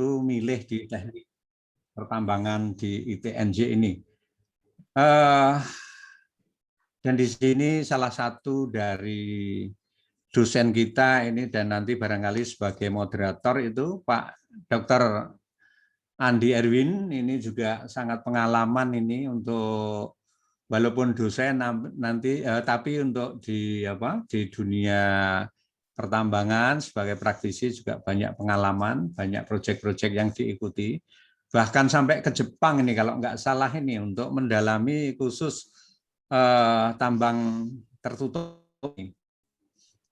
milih di teknik pertambangan di ITNJ ini. Dan di sini salah satu dari dosen kita ini dan nanti barangkali sebagai moderator itu Pak Dr. Andi Erwin, ini juga sangat pengalaman ini untuk walaupun dosen nanti tapi untuk di dunia pertambangan sebagai praktisi juga banyak pengalaman, banyak proyek-proyek yang diikuti. Bahkan sampai ke Jepang ini kalau nggak salah ini untuk mendalami khusus tambang tertutup.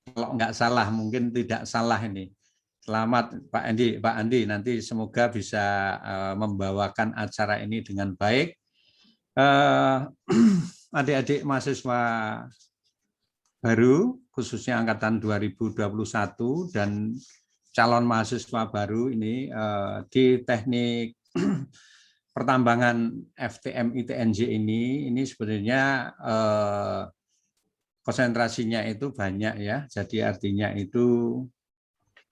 Kalau nggak salah, mungkin tidak salah ini. Selamat Pak Andi, nanti semoga bisa membawakan acara ini dengan baik. Adik-adik mahasiswa baru, khususnya angkatan 2021 dan calon mahasiswa baru ini di teknik pertambangan FTM ITNJ ini sebenarnya konsentrasinya itu banyak ya. Jadi artinya itu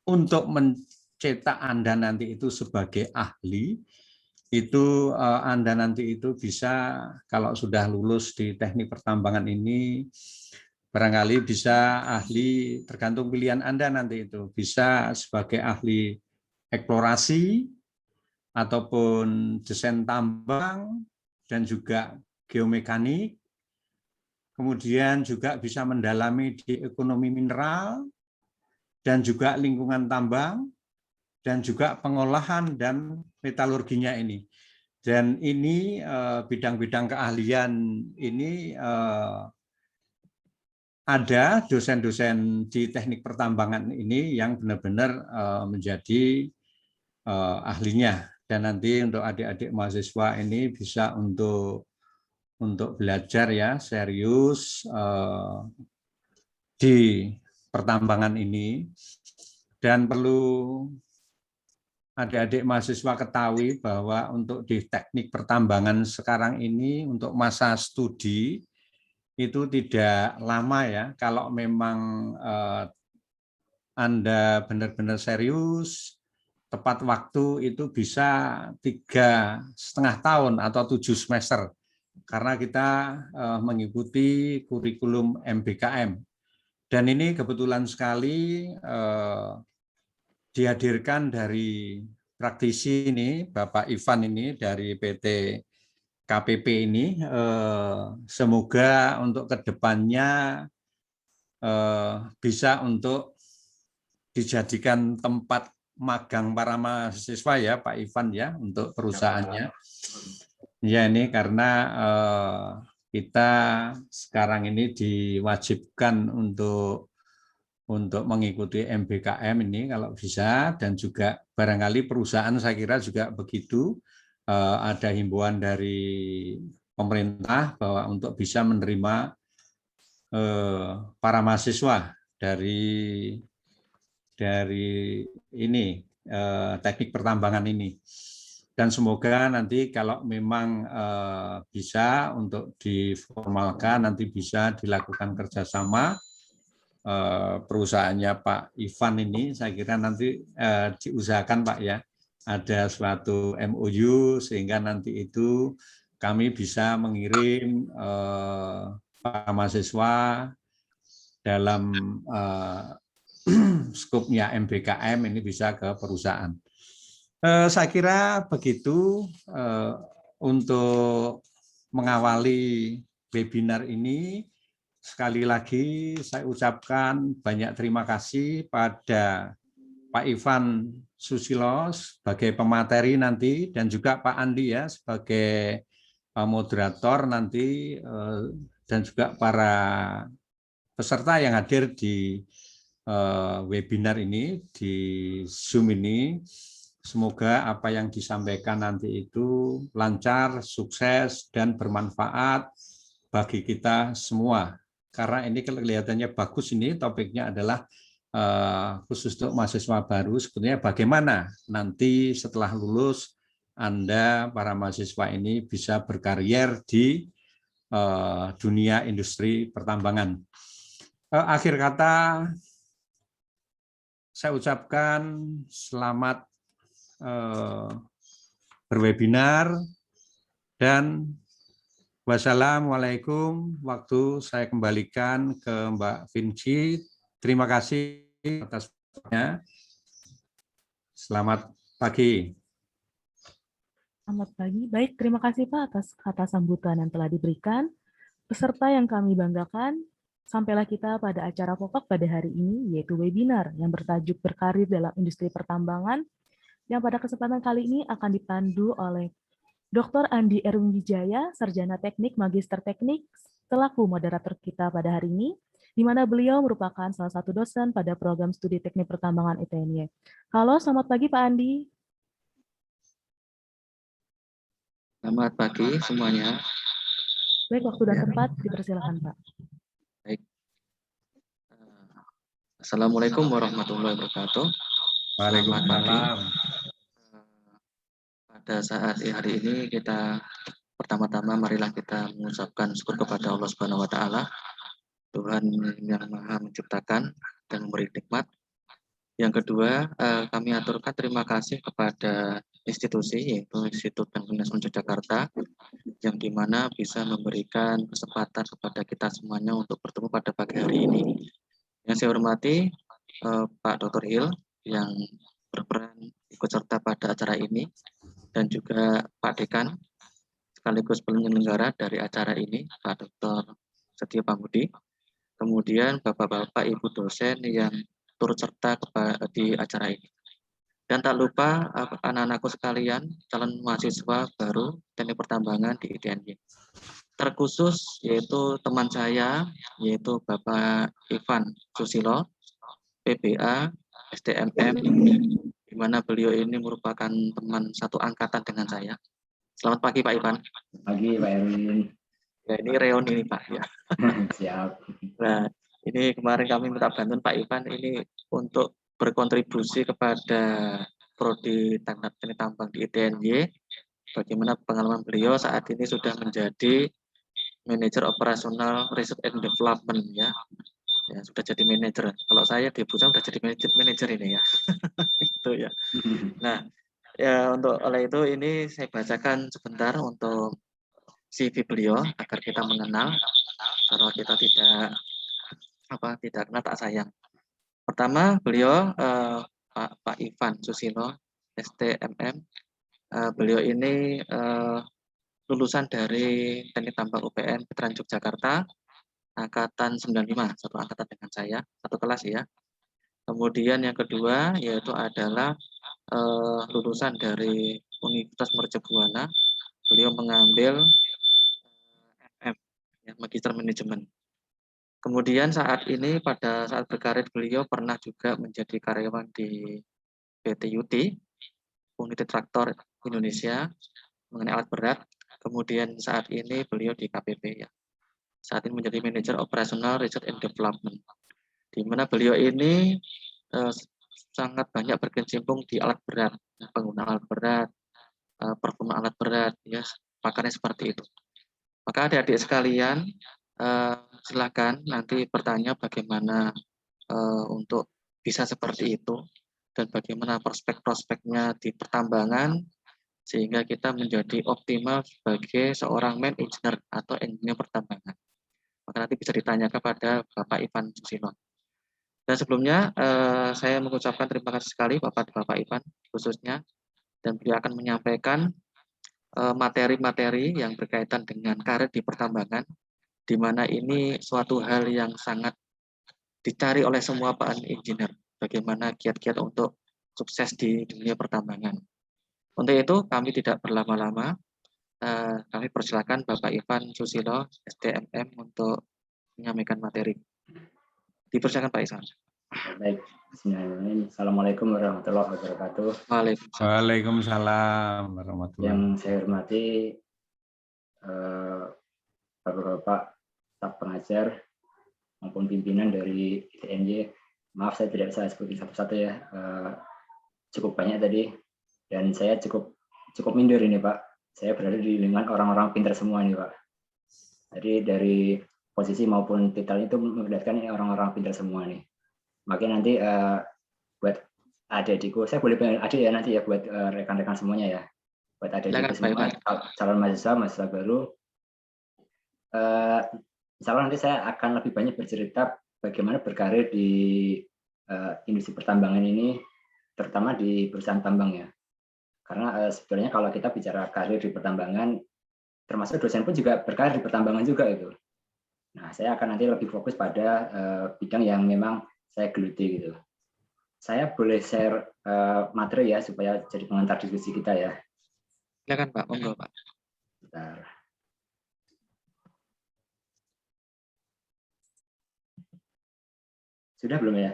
untuk mencetak Anda nanti itu sebagai ahli, itu Anda nanti itu bisa kalau sudah lulus di teknik pertambangan ini barangkali bisa ahli tergantung pilihan Anda nanti itu bisa sebagai ahli eksplorasi ataupun desain tambang dan juga geomekanik, kemudian juga bisa mendalami di ekonomi mineral dan juga lingkungan tambang dan juga pengolahan dan metalurginya ini. Dan ini bidang-bidang keahlian ini ada dosen-dosen di teknik pertambangan ini yang benar-benar menjadi ahlinya. Dan nanti untuk adik-adik mahasiswa ini bisa untuk belajar ya serius di pertambangan ini. Dan perlu adik-adik mahasiswa ketahui bahwa untuk di teknik pertambangan sekarang ini untuk masa studi itu tidak lama ya. Kalau memang Anda benar-benar serius, tepat waktu itu bisa 3,5 tahun atau 7 semester. Karena kita mengikuti kurikulum MBKM. Dan ini kebetulan sekali dihadirkan dari praktisi ini, Bapak Ivan ini dari PT KPP ini, semoga untuk kedepannya bisa untuk dijadikan tempat magang para mahasiswa ya Pak Ivan ya untuk perusahaannya. Ya ini karena kita sekarang ini diwajibkan untuk mengikuti MBKM ini kalau bisa, dan juga barangkali perusahaan saya kira juga begitu, ada himbauan dari pemerintah bahwa untuk bisa menerima para mahasiswa dari ini teknik pertambangan ini. Dan semoga nanti kalau memang bisa untuk diformalkan nanti bisa dilakukan kerjasama perusahaannya Pak Ivan ini, saya kira nanti diusahakan Pak ya, ada suatu MOU sehingga nanti itu kami bisa mengirim para mahasiswa dalam skupnya MBKM ini bisa ke perusahaan. Saya kira begitu untuk mengawali webinar ini. Sekali lagi saya ucapkan banyak terima kasih pada Pak Ivan Susilo sebagai pemateri nanti dan juga Pak Andi ya sebagai moderator nanti dan juga para peserta yang hadir di webinar ini, di Zoom ini. Semoga apa yang disampaikan nanti itu lancar, sukses, dan bermanfaat bagi kita semua. Karena ini kelihatannya bagus ini, topiknya adalah khusus untuk mahasiswa baru, sebetulnya bagaimana nanti setelah lulus Anda, para mahasiswa ini bisa berkarier di dunia industri pertambangan. Akhir kata, saya ucapkan selamat berwebinar, dan wassalamualaikum. Waktu saya kembalikan ke Mbak Vinci. Terima kasih atas waktunya. Selamat pagi. Selamat pagi. Baik, terima kasih Pak atas kata sambutan yang telah diberikan. Peserta yang kami banggakan, sampailah kita pada acara pokok pada hari ini, yaitu webinar yang bertajuk Berkarir dalam Industri Pertambangan, yang pada kesempatan kali ini akan dipandu oleh Dr. Andi Erwin Wijaya, Sarjana Teknik Magister Teknik, selaku moderator kita pada hari ini, di mana beliau merupakan salah satu dosen pada program studi teknik pertambangan ITNY. Halo, selamat pagi Pak Andi. Selamat pagi semuanya. Baik, waktu dan tempat dipersilakan Pak. Baik. Assalamualaikum warahmatullahi wabarakatuh. Selamat pagi. Pada saat hari ini kita pertama-tama marilah kita mengucapkan syukur kepada Allah Subhanahu wa taala, Tuhan yang Maha menciptakan dan memberi nikmat. Yang kedua, kami aturkan terima kasih kepada institusi, yaitu Institut Bank Nasional Yogyakarta, yang dimana bisa memberikan kesempatan kepada kita semuanya untuk bertemu pada pagi hari ini. Yang saya hormati Pak Dr. Hill yang berperan ikut serta pada acara ini, dan juga Pak Dekan sekaligus penyelenggara dari acara ini, Pak Dr. Setia Pambudi. Kemudian Bapak-Bapak Ibu dosen yang turut serta di acara ini. Dan tak lupa anak-anakku sekalian, calon mahasiswa baru teknik pertambangan di ITNY. Terkhusus yaitu teman saya, yaitu Bapak Ivan Susilo, PBA, STMM, di mana beliau ini merupakan teman satu angkatan dengan saya. Selamat pagi Pak Ivan. Pagi Pak Erwin. Ya, ini reuni nih Pak. Ya. Siap. Nah, ini kemarin kami minta bantuan Pak Ivan ini untuk berkontribusi kepada prodi teknik tambang di ITNY. Bagaimana pengalaman beliau saat ini sudah menjadi manajer operasional research and development ya. Ya, sudah jadi manajer. Kalau saya di Busan sudah jadi manajer ini ya. Itu ya. Nah, ya untuk oleh itu ini saya bacakan sebentar untuk CV beliau agar kita mengenal, kalau kita tidak kenal tak sayang. Pertama beliau Pak Ivan Susilo, STMM. Beliau ini lulusan dari Teknik Tambang UPN Veteran Yogyakarta, angkatan 95, satu angkatan dengan saya, satu kelas ya. Kemudian yang kedua yaitu adalah lulusan dari Universitas Mercubuana. Beliau mengambil MM, ya, Magister Manajemen. Kemudian pada saat berkarir beliau pernah juga menjadi karyawan di PT UT, Unit Traktor Indonesia, mengenai alat berat. Kemudian saat ini beliau di KPP ya. Saat ini menjadi manajer operasional research and development, di mana beliau ini sangat banyak berkecimpung di alat berat, penggunaan alat berat, performa alat berat, ya, pakarnya seperti itu. Maka adik-adik sekalian, silakan nanti bertanya bagaimana untuk bisa seperti itu dan bagaimana prospek-prospeknya di pertambangan sehingga kita menjadi optimal sebagai seorang man engineer atau engineer pertambangan. Maka nanti bisa ditanya kepada Bapak Ivan Susilo. Dan sebelumnya saya mengucapkan terima kasih sekali Bapak Ivan khususnya, dan beliau akan menyampaikan materi-materi yang berkaitan dengan karir di pertambangan, di mana ini suatu hal yang sangat dicari oleh semua Pak engineer, bagaimana kiat-kiat untuk sukses di dunia pertambangan. Untuk itu kami tidak berlama-lama, kami persilakan Bapak Ivan Susilo, STMM untuk menyampaikan materi. Dipersilakan Pak Ivan. Baik, bismillahirrahmanirrahim. Assalamualaikum warahmatullahi wabarakatuh. Waalaikumsalam warahmatullahi Yang wabarakatuh. saya hormati Bapak-Bapak staf pengajar maupun pimpinan dari ITNY. Maaf saya tidak bisa sebutin satu-satu ya, cukup banyak tadi, dan saya cukup minder ini Pak. Saya berada di lingkungan orang-orang pintar semua nih Pak. Jadi dari posisi maupun titel itu memperlihatkan orang-orang pintar semua nih. Makanya nanti buat adik-adikku, saya boleh panggil adik ya nanti ya buat rekan-rekan semuanya ya, buat adik-adikku semua, calon mahasiswa baru. Insya Allah nanti saya akan lebih banyak bercerita bagaimana berkarir di industri pertambangan ini, terutama di perusahaan tambang ya. Karena sebenarnya kalau kita bicara karir di pertambangan, termasuk dosen pun juga berkarir di pertambangan juga itu. Nah, saya akan nanti lebih fokus pada bidang yang memang saya geluti gitu. Saya boleh share materi ya supaya jadi pengantar diskusi kita ya. Silakan Pak, monggo Pak. Bentar. Sudah belum ya?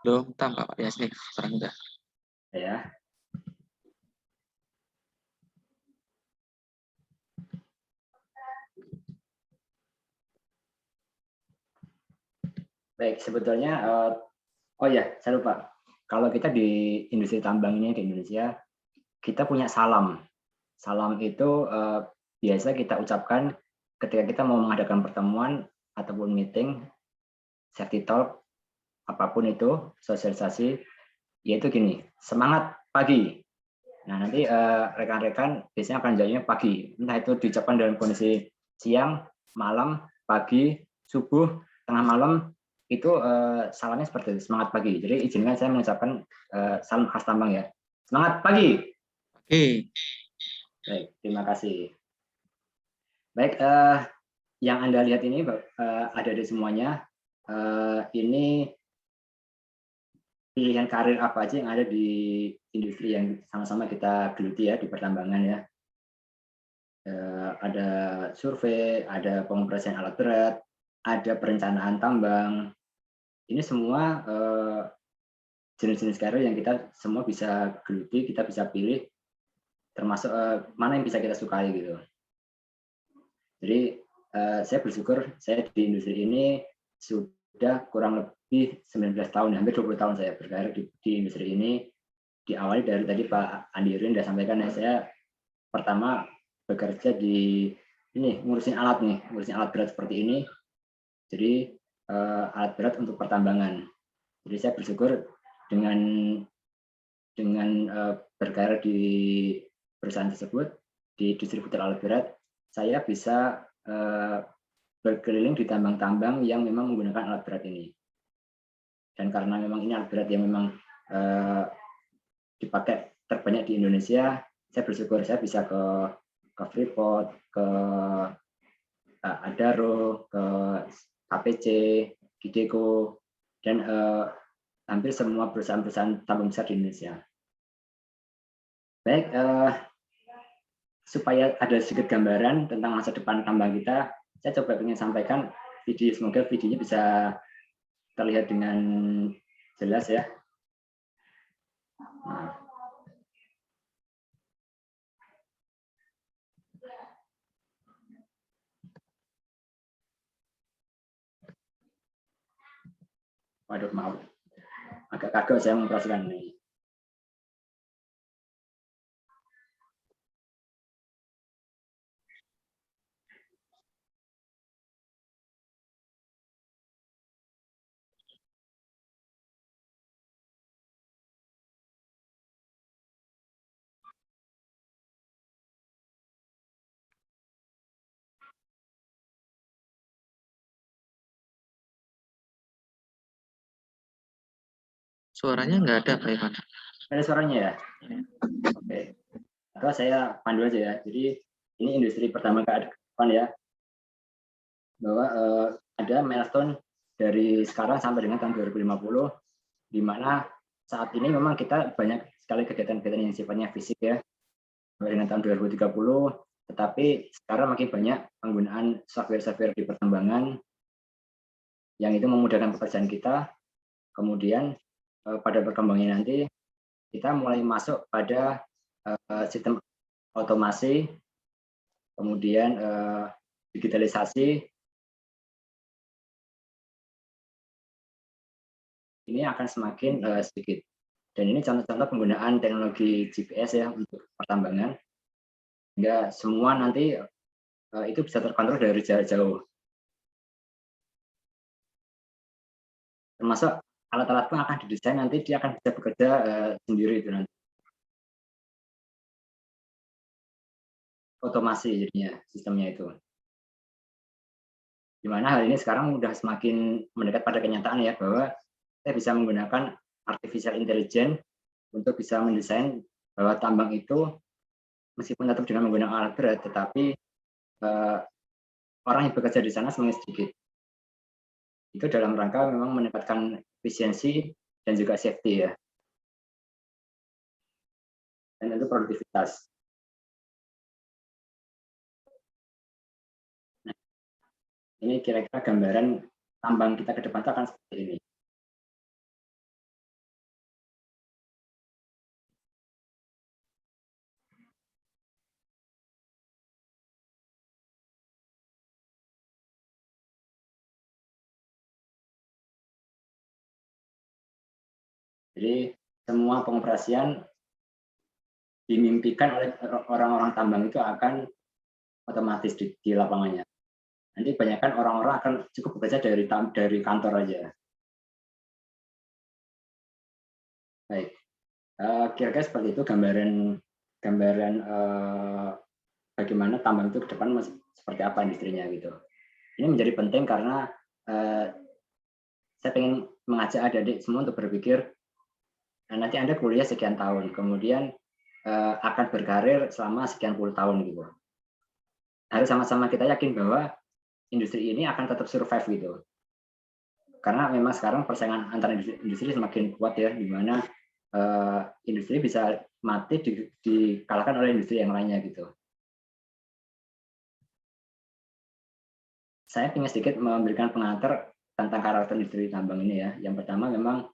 Belum tampak Pak Yasni, sekarang udah. Ya. Baik, sebetulnya, oh ya, saya lupa. Kalau kita di industri tambang ini di Indonesia, kita punya salam. Salam itu biasa kita ucapkan ketika kita mau mengadakan pertemuan ataupun meeting, safety talk, apapun itu, sosialisasi, yaitu gini, semangat pagi. Nah, nanti rekan-rekan biasanya akan jawabnya pagi. Entah itu diucapkan dalam kondisi siang, malam, pagi, subuh, tengah malam, itu salamnya seperti itu, semangat pagi. Jadi izinkan saya mengucapkan salam khas tambang ya. Semangat pagi. Oke. Baik, terima kasih. Baik, yang Anda lihat ini ada di semuanya. Ini pilihan karir apa aja yang ada di industri yang sama-sama kita geluti ya di pertambangan ya. Ada survei, ada pengoperasian alat berat, ada perencanaan tambang. Ini semua jenis-jenis karir yang kita semua bisa geluti, kita bisa pilih, termasuk mana yang bisa kita sukai gitu. Jadi saya bersyukur saya di industri ini sudah kurang lebih 19 tahun, hampir 20 tahun saya berkarir di industri ini. Diawali dari tadi Pak Andi Irin sudah sampaikan ya, saya pertama bekerja di ini ngurusin alat berat seperti ini. Jadi alat berat untuk pertambangan. Jadi saya bersyukur dengan berkarir di perusahaan tersebut di distributor alat berat, saya bisa berkeliling di tambang-tambang yang memang menggunakan alat berat ini. Dan karena memang ini alat berat yang memang dipakai terbanyak di Indonesia, saya bersyukur saya bisa ke Freeport, ke Adaro, ke KPC, Gideco, dan hampir semua perusahaan-perusahaan tambang besar di Indonesia. Baik, supaya ada sedikit gambaran tentang masa depan tambang kita, saya coba ingin sampaikan video, semoga videonya bisa terlihat dengan jelas ya. Nah. Waduh, maaf. Agak kaget saya memperhatikan ini. Suaranya nggak ada Pak Ivan. Ada suaranya ya? Oke. Atau saya pandu aja ya. Jadi ini industri pertama ke depan ya. Bahwa ada milestone dari sekarang sampai dengan tahun 2050, di mana saat ini memang kita banyak sekali kegiatan-kegiatan yang sifatnya fisik ya, sampai dengan tahun 2030, tetapi sekarang makin banyak penggunaan software-software di pertambangan yang itu memudahkan pekerjaan kita. Kemudian pada perkembangannya nanti kita mulai masuk pada sistem otomasi, kemudian digitalisasi. Ini akan semakin sedikit. Dan ini contoh-contoh penggunaan teknologi GPS ya untuk pertambangan, sehingga semua nanti itu bisa terkontrol dari jarak jauh. termasuk alat-alat pun akan didesain nanti dia akan bisa bekerja sendiri itu nanti. Otomasi jadinya sistemnya itu. Di mana hal ini sekarang sudah semakin mendekat pada kenyataan ya, bahwa kita bisa menggunakan artificial intelligence untuk bisa mendesain bahwa tambang itu meskipun tetap dengan menggunakan alat berat, tetapi orang yang bekerja di sana semakin sedikit. Itu dalam rangka memang meningkatkan efisiensi dan juga safety ya. Dan tentu produktivitas. Nah, ini kira-kira gambaran tambang kita ke depan akan seperti ini. Jadi semua pengoperasian dimimpikan oleh orang-orang tambang itu akan otomatis di lapangannya. Nanti kebanyakan orang-orang akan cukup bekerja dari kantor aja. Baik, kira-kira seperti itu gambaran bagaimana tambang itu ke depan seperti apa industrinya gitu. Ini menjadi penting karena saya ingin mengajak adik-adik semua untuk berpikir nanti Anda kuliah sekian tahun, kemudian akan berkarir selama sekian puluh tahun gitu. Harus sama-sama kita yakin bahwa industri ini akan tetap survive gitu. Karena memang sekarang persaingan antara industri semakin kuat ya, di mana industri bisa mati dikalahkan oleh industri yang lainnya gitu. Saya ingin sedikit memberikan pengantar tentang karakter industri tambang ini ya. Yang pertama memang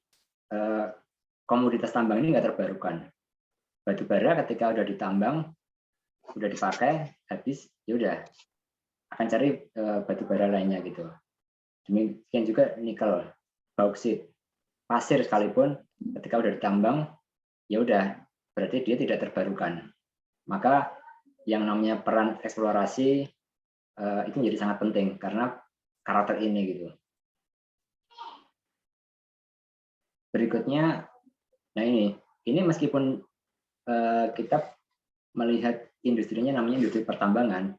komoditas tambang ini nggak terbarukan. Batu bara ketika udah ditambang, udah dipakai, habis, ya udah akan cari batu bara lainnya gitu. Demikian juga nikel, bauksit, pasir sekalipun ketika udah ditambang, ya udah berarti dia tidak terbarukan. Maka yang namanya peran eksplorasi itu menjadi sangat penting karena karakter ini gitu. Berikutnya, nah ini meskipun kita melihat industrinya namanya industri pertambangan,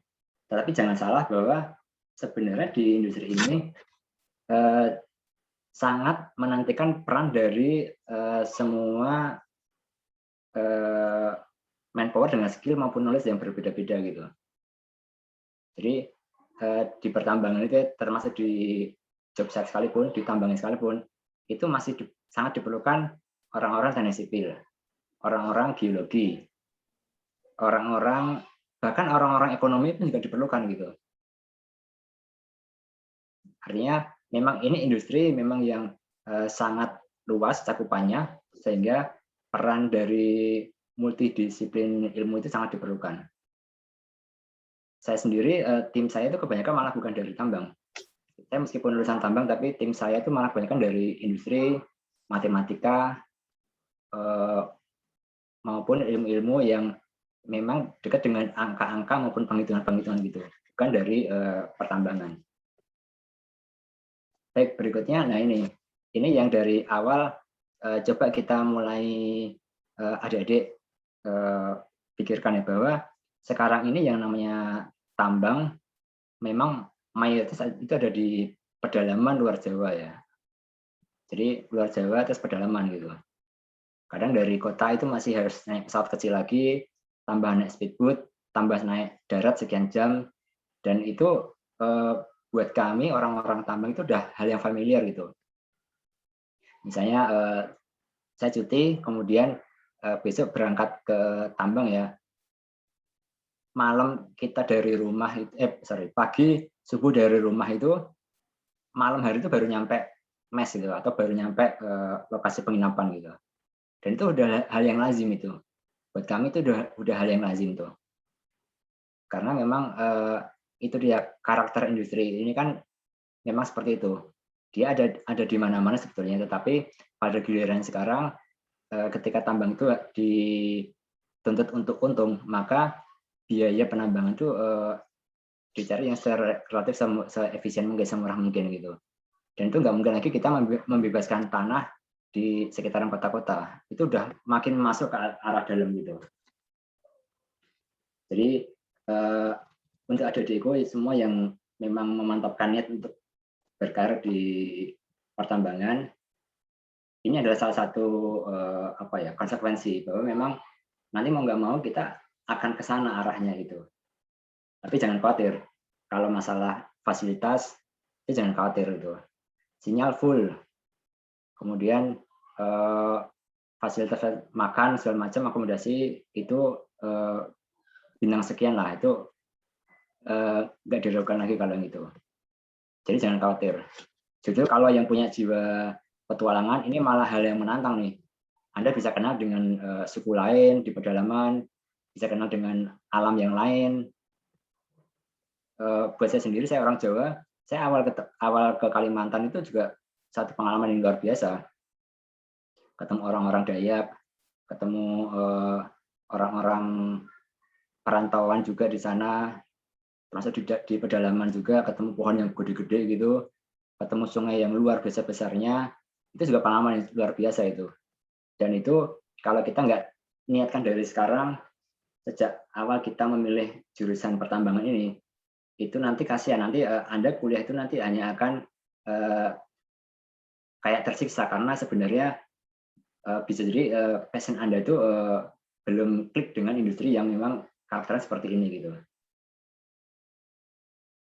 tetapi jangan salah bahwa sebenarnya di industri ini sangat menantikan peran dari semua manpower dengan skill maupun knowledge yang berbeda-beda gitu. Jadi di pertambangan itu termasuk di job site sekalipun, di tambangnya sekalipun, itu masih sangat diperlukan orang-orang teknik sipil, orang-orang geologi, orang-orang bahkan orang-orang ekonomi pun juga diperlukan gitu. Artinya memang ini industri memang yang sangat luas cakupannya sehingga peran dari multidisiplin ilmu itu sangat diperlukan. Saya sendiri tim saya itu kebanyakan malah bukan dari tambang. Saya meskipun lulusan tambang tapi tim saya itu malah kebanyakan dari industri, matematika maupun ilmu-ilmu yang memang dekat dengan angka-angka maupun penghitungan-penghitungan gitu, bukan dari pertambangan. Baik, berikutnya, nah ini yang dari awal coba kita mulai adik-adik pikirkan ya bahwa sekarang ini yang namanya tambang memang mayoritas itu ada di pedalaman luar Jawa ya. Jadi luar Jawa terus pedalaman gitu. Kadang dari kota itu masih harus naik pesawat kecil lagi, tambah naik speedboat, tambah naik darat sekian jam, dan itu buat kami orang-orang tambang itu udah hal yang familiar gitu. Misalnya saya cuti, kemudian besok berangkat ke tambang ya, malam kita dari rumah pagi subuh dari rumah itu, malam hari itu baru nyampe mes gitu, atau baru nyampe lokasi penginapan gitu. Dan itu udah hal yang lazim itu. Buat kami itu udah hal yang lazim tuh. Karena memang itu dia karakter industri ini kan memang seperti itu. Dia ada di mana-mana sebetulnya, tetapi pada giliran sekarang ketika tambang itu dituntut untuk untung, maka biaya penambangan itu dicari yang relatif se-efisien mungkin, semurah mungkin gitu. Dan itu nggak mungkin lagi kita membebaskan tanah di sekitaran kota-kota. Itu udah makin masuk ke arah dalam gitu. Jadi untuk adik-adikku semua yang memang memantapkan niat untuk berkarir di pertambangan, ini adalah salah satu konsekuensi bahwa memang nanti mau nggak mau kita akan ke sana arahnya gitu. Tapi jangan khawatir, kalau masalah fasilitas, jangan khawatir itu. Sinyal full, kemudian fasilitas makan segala macam akomodasi itu bintang sekian lah, itu nggak diragukan lagi kalau yang itu. Jadi jangan khawatir. Justru kalau yang punya jiwa petualangan ini malah hal yang menantang nih. Anda bisa kenal dengan suku lain di pedalaman, bisa kenal dengan alam yang lain. Buat saya sendiri, saya orang Jawa, saya awal ke Kalimantan itu juga satu pengalaman yang luar biasa. Ketemu orang-orang Dayak, ketemu orang-orang perantauan juga di sana, termasuk di pedalaman juga, ketemu pohon yang gede-gede gitu, ketemu sungai yang luar biasa besarnya, itu juga pengalaman yang luar biasa itu. Dan itu kalau kita nggak niatkan dari sekarang, sejak awal kita memilih jurusan pertambangan ini, itu nanti kasihan, nanti Anda kuliah itu nanti hanya akan kayak tersiksa, karena sebenarnya bisa jadi passion Anda itu belum klik dengan industri yang memang karakternya seperti ini gitu.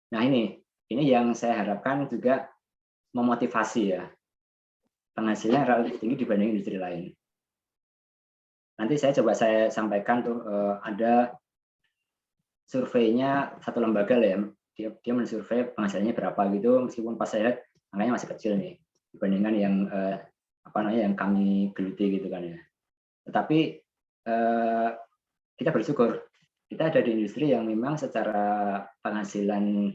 Nah ini yang saya harapkan juga memotivasi ya, penghasilan relatif tinggi dibanding industri lain. Nanti saya sampaikan tuh ada surveinya satu lembaga lah ya, dia mensurvei penghasilannya berapa gitu, meskipun pas saya lihat angkanya masih kecil nih dibandingkan yang yang kami geluti gitu kan ya. Tetapi kita bersyukur kita ada di industri yang memang secara penghasilan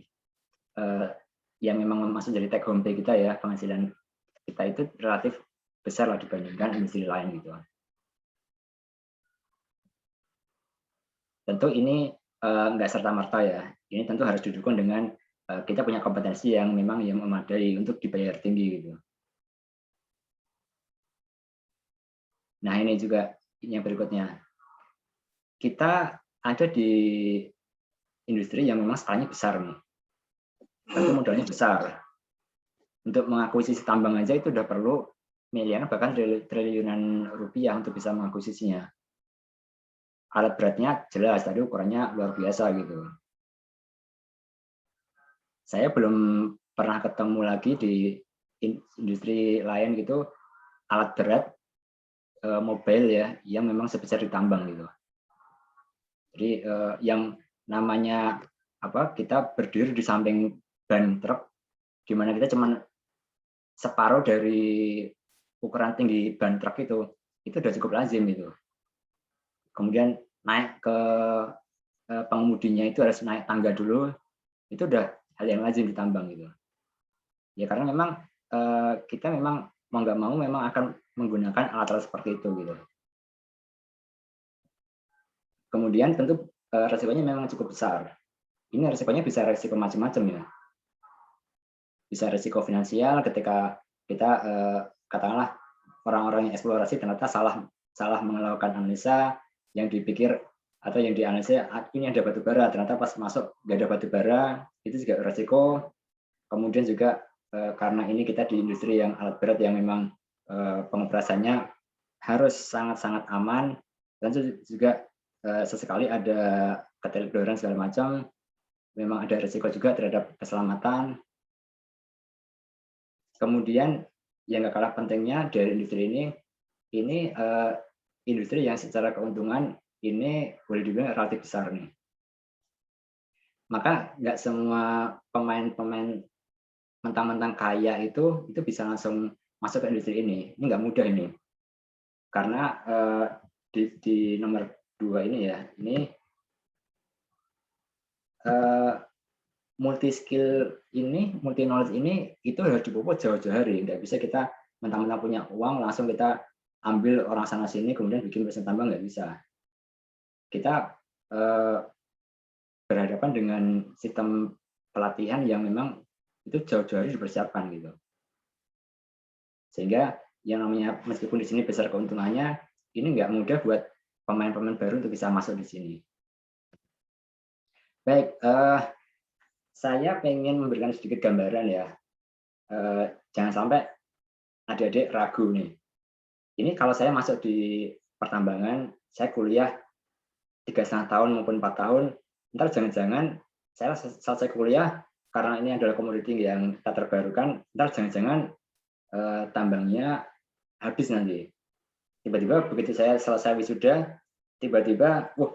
yang memang masuk dari take home pay kita ya, penghasilan kita itu relatif besar lah dibandingkan industri lain gitu. Tentu ini nggak serta-merta ya, ini tentu harus didukung dengan kita punya kompetensi yang memang yang memadai untuk dibayar tinggi gitu. Nah ini juga yang berikutnya, kita ada di industri yang memang skalanya besar nih, tentu modalnya besar. Untuk mengakuisisi tambang aja itu udah perlu miliaran bahkan triliunan rupiah untuk bisa mengakuisisinya. Alat beratnya jelas tadi ukurannya luar biasa gitu. Saya belum pernah ketemu lagi di industri lain gitu alat berat mobile ya yang memang sebesar di tambang gitu. Jadi yang namanya kita berdiri di samping ban truk, di mana kita cuma separuh dari ukuran tinggi ban truk itu udah cukup lazim gitu. Kemudian naik ke pengemudinya itu harus naik tangga dulu, itu udah hal yang lazim di tambang gitu. Ya karena memang kita memang mau nggak mau memang akan menggunakan alat-alat seperti itu gitu. Kemudian tentu resikonya memang cukup besar. Ini resikonya bisa resiko macam-macam ya. Bisa resiko finansial ketika kita katakanlah orang-orang yang eksplorasi ternyata salah melakukan analisa, yang dipikir atau yang dianalisa ini ada batu bara, ternyata pas masuk nggak ada batu bara, itu juga resiko. Kemudian juga karena ini kita di industri yang alat berat yang memang pengoperasannya harus sangat-sangat aman, dan juga sesekali ada keteledoran segala macam, memang ada resiko juga terhadap keselamatan. Kemudian yang nggak kalah pentingnya dari industri ini industri yang secara keuntungan ini boleh dibilang relatif besar nih. Maka nggak semua pemain-pemain mentang-mentang kaya itu bisa langsung masuk ke industri ini. Ini nggak mudah ini. Karena di nomor 2 ini ya, ini multi skill ini, multi knowledge ini itu harus dipupuk jauh-jauh hari. Nggak bisa kita mentang-mentang punya uang langsung kita ambil orang sana sini kemudian bikin mesin tambang, nggak bisa. Kita berhadapan dengan sistem pelatihan yang memang itu jauh-jauh hari dipersiapkan gitu. Sehingga yang namanya meskipun di sini besar keuntungannya, ini nggak mudah buat pemain-pemain baru untuk bisa masuk di sini. Baik, saya pengen memberikan sedikit gambaran ya. Jangan sampai adik-adik ragu nih. Ini kalau saya masuk di pertambangan, saya kuliah 3,5 tahun maupun 4 tahun, ntar jangan-jangan saya selesai kuliah karena ini adalah komoditi yang tak terbarukan, ntar jangan-jangan tambangnya habis nanti. Tiba-tiba begitu saya selesai wisuda, tiba-tiba, wah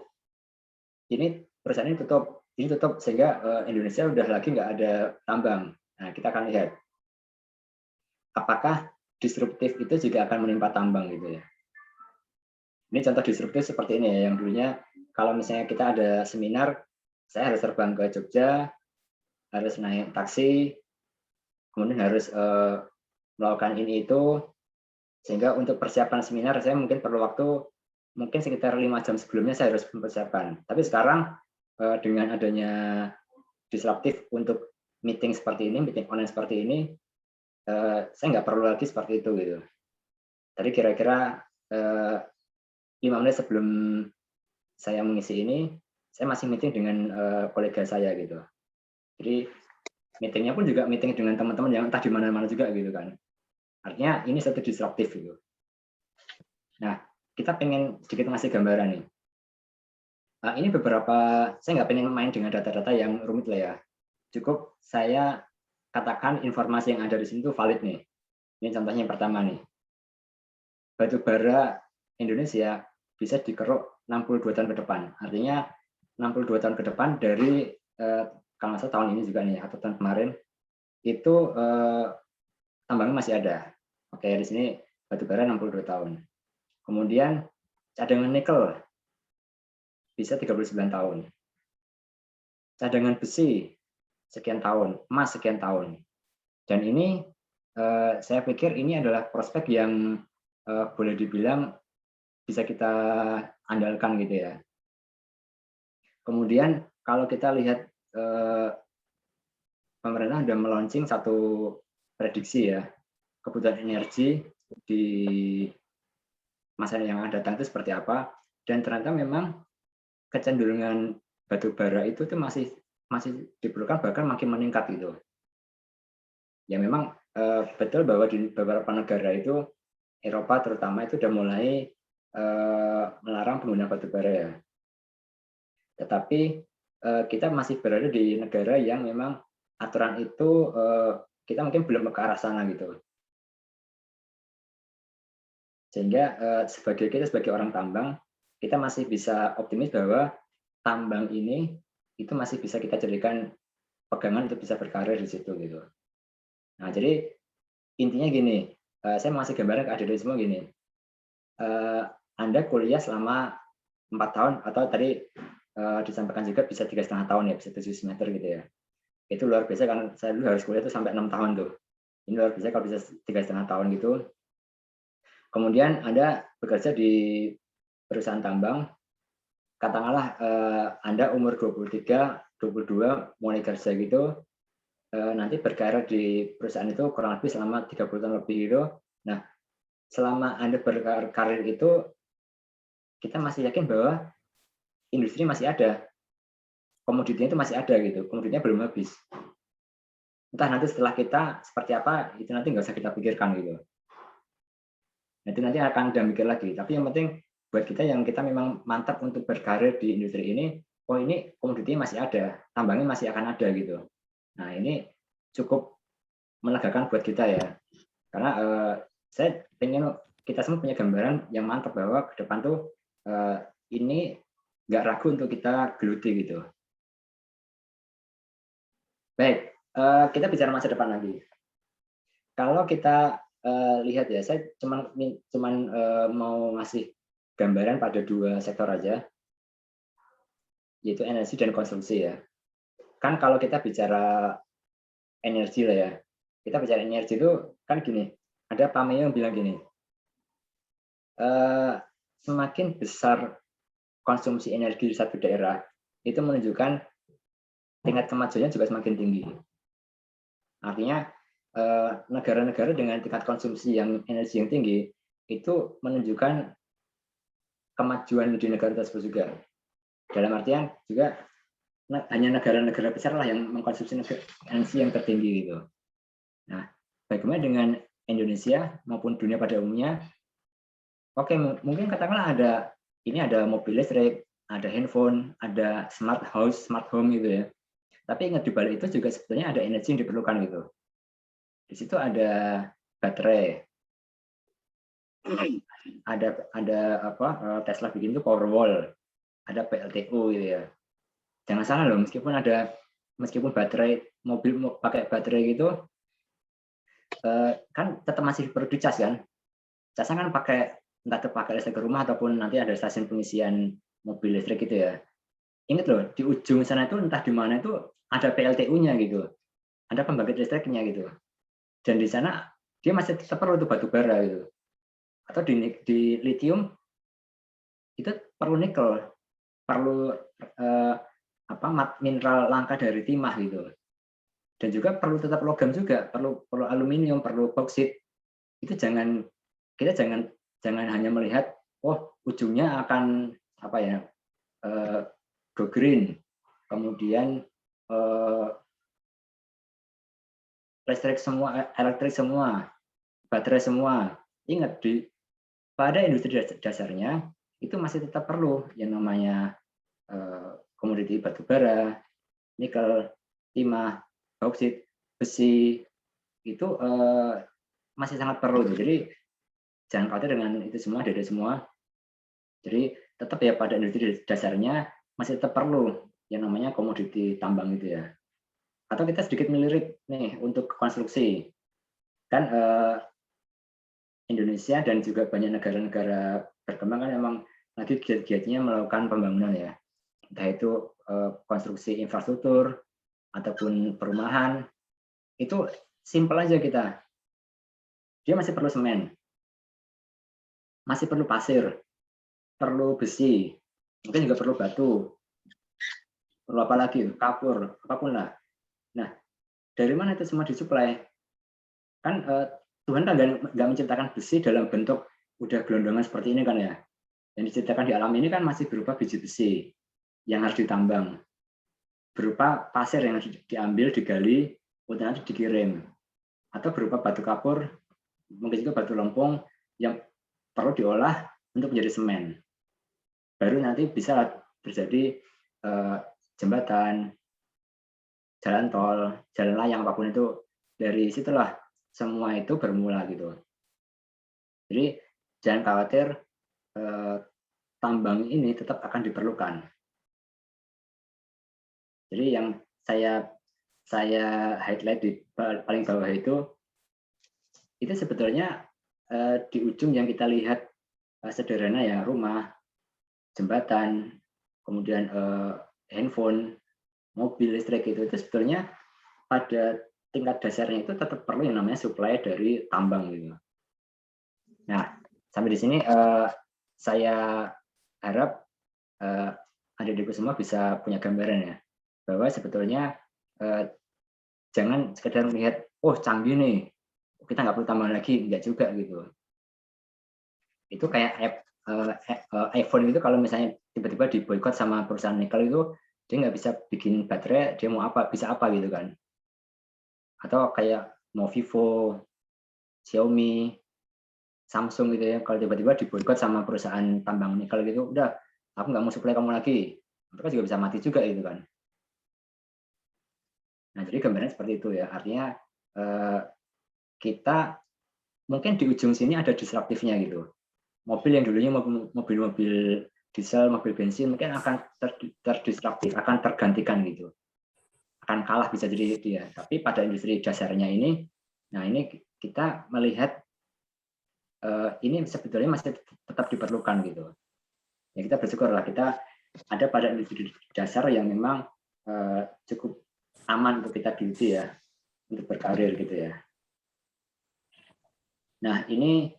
ini perusahaan ini tutup sehingga Indonesia udah lagi nggak ada tambang. Nah, kita akan lihat apakah disruptif itu juga akan menimpa tambang gitu ya. Ini contoh disruptif seperti ini ya, yang dulunya kalau misalnya kita ada seminar, saya harus terbang ke Jogja, harus naik taksi, kemudian harus melakukan ini itu, sehingga untuk persiapan seminar saya mungkin perlu waktu mungkin sekitar 5 jam sebelumnya saya harus mempersiapkan. Tapi sekarang dengan adanya disruptif untuk meeting seperti ini, meeting online seperti ini, saya nggak perlu lagi seperti itu gitu. Tadi kira-kira 5 menit sebelum saya mengisi ini, saya masih meeting dengan kolega saya gitu. Jadi meetingnya pun juga meeting dengan teman-teman yang entah di mana-mana juga gitu kan. Artinya ini satu disruptif gitu. Nah, kita pengen sedikit ngasih gambaran nih. Ini beberapa, saya nggak pengen main dengan data-data yang rumit lah ya. Cukup saya katakan informasi yang ada di sini itu valid nih. Ini contohnya yang pertama nih. Batu bara Indonesia bisa dikeruk 62 tahun ke depan. Artinya 62 tahun ke depan dari kalau nggak salah tahun ini juga nih atau tahun kemarin itu tambangnya masih ada. Oke, di sini batu bara 62 tahun. Kemudian cadangan nikel bisa 39 tahun. Cadangan besi sekian tahun, emas sekian tahun. Dan ini saya pikir ini adalah prospek yang boleh dibilang bisa kita andalkan gitu ya. Kemudian kalau kita lihat pemerintah sudah meluncing satu prediksi ya, kebutuhan energi di masa yang akan datang itu seperti apa, dan ternyata memang kecenderungan batu bara itu tuh masih diperlukan, bahkan makin meningkat gitu. Ya memang betul bahwa di beberapa negara itu, Eropa terutama itu sudah mulai melarang penggunaan batu bara ya. Tetapi kita masih berada di negara yang memang aturan itu kita mungkin belum ke arah sana gitu. Sehingga kita sebagai orang tambang, kita masih bisa optimis bahwa tambang ini itu masih bisa kita jadikan pegangan untuk bisa berkarir di situ gitu. Nah, jadi intinya gini, saya masih gambaran ke adik-adik semua gini. Anda kuliah selama 4 tahun atau tadi disampaikan juga bisa 3,5 tahun ya, bisa 7 semester gitu ya. Itu luar biasa karena saya dulu harus kuliah itu sampai 6 tahun tuh. Ini luar biasa kalau bisa 3,5 tahun gitu. Kemudian Anda bekerja di perusahaan tambang, katakanlah Anda umur 23, 22 mulai kerja gitu, nanti berkarir di perusahaan itu kurang lebih selama 30 tahun lebih gitu. Nah, selama Anda berkarir itu, kita masih yakin bahwa industri masih ada, komoditinya itu masih ada gitu, komoditinya belum habis. Entah nanti setelah kita seperti apa, itu nanti nggak usah kita pikirkan gitu. Nanti akan Anda mikir lagi. Tapi yang penting buat kita yang kita memang mantap untuk berkarir di industri ini, oh ini komoditinya masih ada, tambangnya masih akan ada gitu. Nah ini cukup melegakan buat kita ya. Karena saya pengen kita semua punya gambaran yang mantap bahwa ke depan tuh ini nggak ragu untuk kita geluti gitu. Baik, kita bicara masa depan lagi. Kalau kita lihat ya, saya cuman mau ngasih gambaran pada 2 sektor aja, yaitu energi dan konsumsi ya. Kan kalau kita bicara energi lah ya, kita bicara energi itu kan gini, ada Pameo yang bilang gini, semakin besar konsumsi energi di satu daerah, itu menunjukkan tingkat kemajuannya juga semakin tinggi. Artinya negara-negara dengan tingkat konsumsi yang energi yang tinggi itu menunjukkan kemajuan di negara tersebut juga. Dalam artian juga hanya negara-negara besar lah yang mengkonsumsi energi yang tertinggi gitu. Nah, bagaimana dengan Indonesia maupun dunia pada umumnya? Oke, mungkin katakanlah ada mobil listrik, ada handphone, ada smart house, smart home gitu ya. Tapi ingat di balik itu juga sebetulnya ada energi yang diperlukan gitu. Di situ ada baterai, ada Tesla bikin itu Powerwall, ada PLTU gitu ya. Jangan salah loh, meskipun baterai mobil pakai baterai gitu, kan tetap masih perlu dicas kan. Casnya kan entah terpakai listrik ke rumah ataupun nanti ada stasiun pengisian mobil listrik gitu ya. Ingat loh, di ujung sana itu entah di mana itu ada PLTU-nya gitu, ada pembangkit listriknya gitu. Dan di sana dia masih tetap perlu batu bara gitu. Atau di lithium itu perlu nikel, perlu mineral langka dari timah gitu. Dan juga perlu tetap logam juga, perlu aluminium, perlu bauksit. Itu kita jangan hanya melihat ujungnya akan go green, kemudian elektrik semua, baterai semua. Ingat, pada industri dasarnya itu masih tetap perlu yang namanya komoditi batu bara, nikel, timah, bauksit, besi, itu masih sangat perlu. Jadi jangan khawatir dengan itu semua, dari semua. Jadi tetap ya pada industri dasarnya masih tetap perlu yang namanya komoditi tambang itu ya. Atau kita sedikit melirik nih untuk konstruksi. Kan Indonesia dan juga banyak negara-negara berkembang kan memang lagi giat-giatnya melakukan pembangunan ya. Entah itu konstruksi infrastruktur ataupun perumahan. Itu simpel aja kita. Dia masih perlu semen, masih perlu pasir, perlu besi, mungkin juga perlu batu, perlu apa lagi, kapur, apapun lah. Nah, dari mana itu semua disuplai? Kan Tuhan kan nggak menciptakan besi dalam bentuk udah gelondongan seperti ini kan ya. Yang diciptakan di alam ini kan masih berupa biji besi yang harus ditambang, berupa pasir yang harus diambil, digali, untuk nanti dikirim, atau berupa batu kapur, mungkin juga batu lempung yang perlu diolah untuk menjadi semen. Baru nanti bisa terjadi jembatan, jalan tol, jalan layang, apapun itu. Dari situlah semua itu bermula gitu. Jadi jangan khawatir, tambang ini tetap akan diperlukan. Jadi yang saya highlight di paling bawah itu sebetulnya di ujung yang kita lihat sederhana ya, rumah, jembatan, kemudian handphone, mobil listrik itu sebetulnya pada tingkat dasarnya itu tetap perlu yang namanya supply dari tambang gitu. Nah, sampai di sini saya harap adik-adikku semua bisa punya gambaran ya, bahwa sebetulnya jangan sekedar melihat canggih nih, kita nggak perlu tambang lagi, enggak juga gitu. Itu kayak iPhone itu kalau misalnya tiba-tiba diboikot sama perusahaan nikel itu, dia nggak bisa bikin baterai, dia mau apa, bisa apa gitu kan. Atau kayak mau Vivo, Xiaomi, Samsung gitu ya, kalau tiba-tiba diboikot sama perusahaan tambang nikel gitu, udah aku nggak mau supply kamu lagi, mereka juga bisa mati juga gitu kan. Nah, jadi gambarnya seperti itu ya, artinya kita mungkin di ujung sini ada disruptifnya gitu. Mobil yang dulunya mobil diesel, mobil bensin mungkin akan terdisruptif, akan tergantikan gitu. Akan kalah bisa jadi itu ya. Tapi pada industri dasarnya ini, nah ini kita melihat ini sebetulnya masih tetap diperlukan gitu. Ya kita bersyukurlah kita ada pada industri dasar yang memang cukup aman untuk kita geluti ya, untuk berkarir gitu ya. Nah ini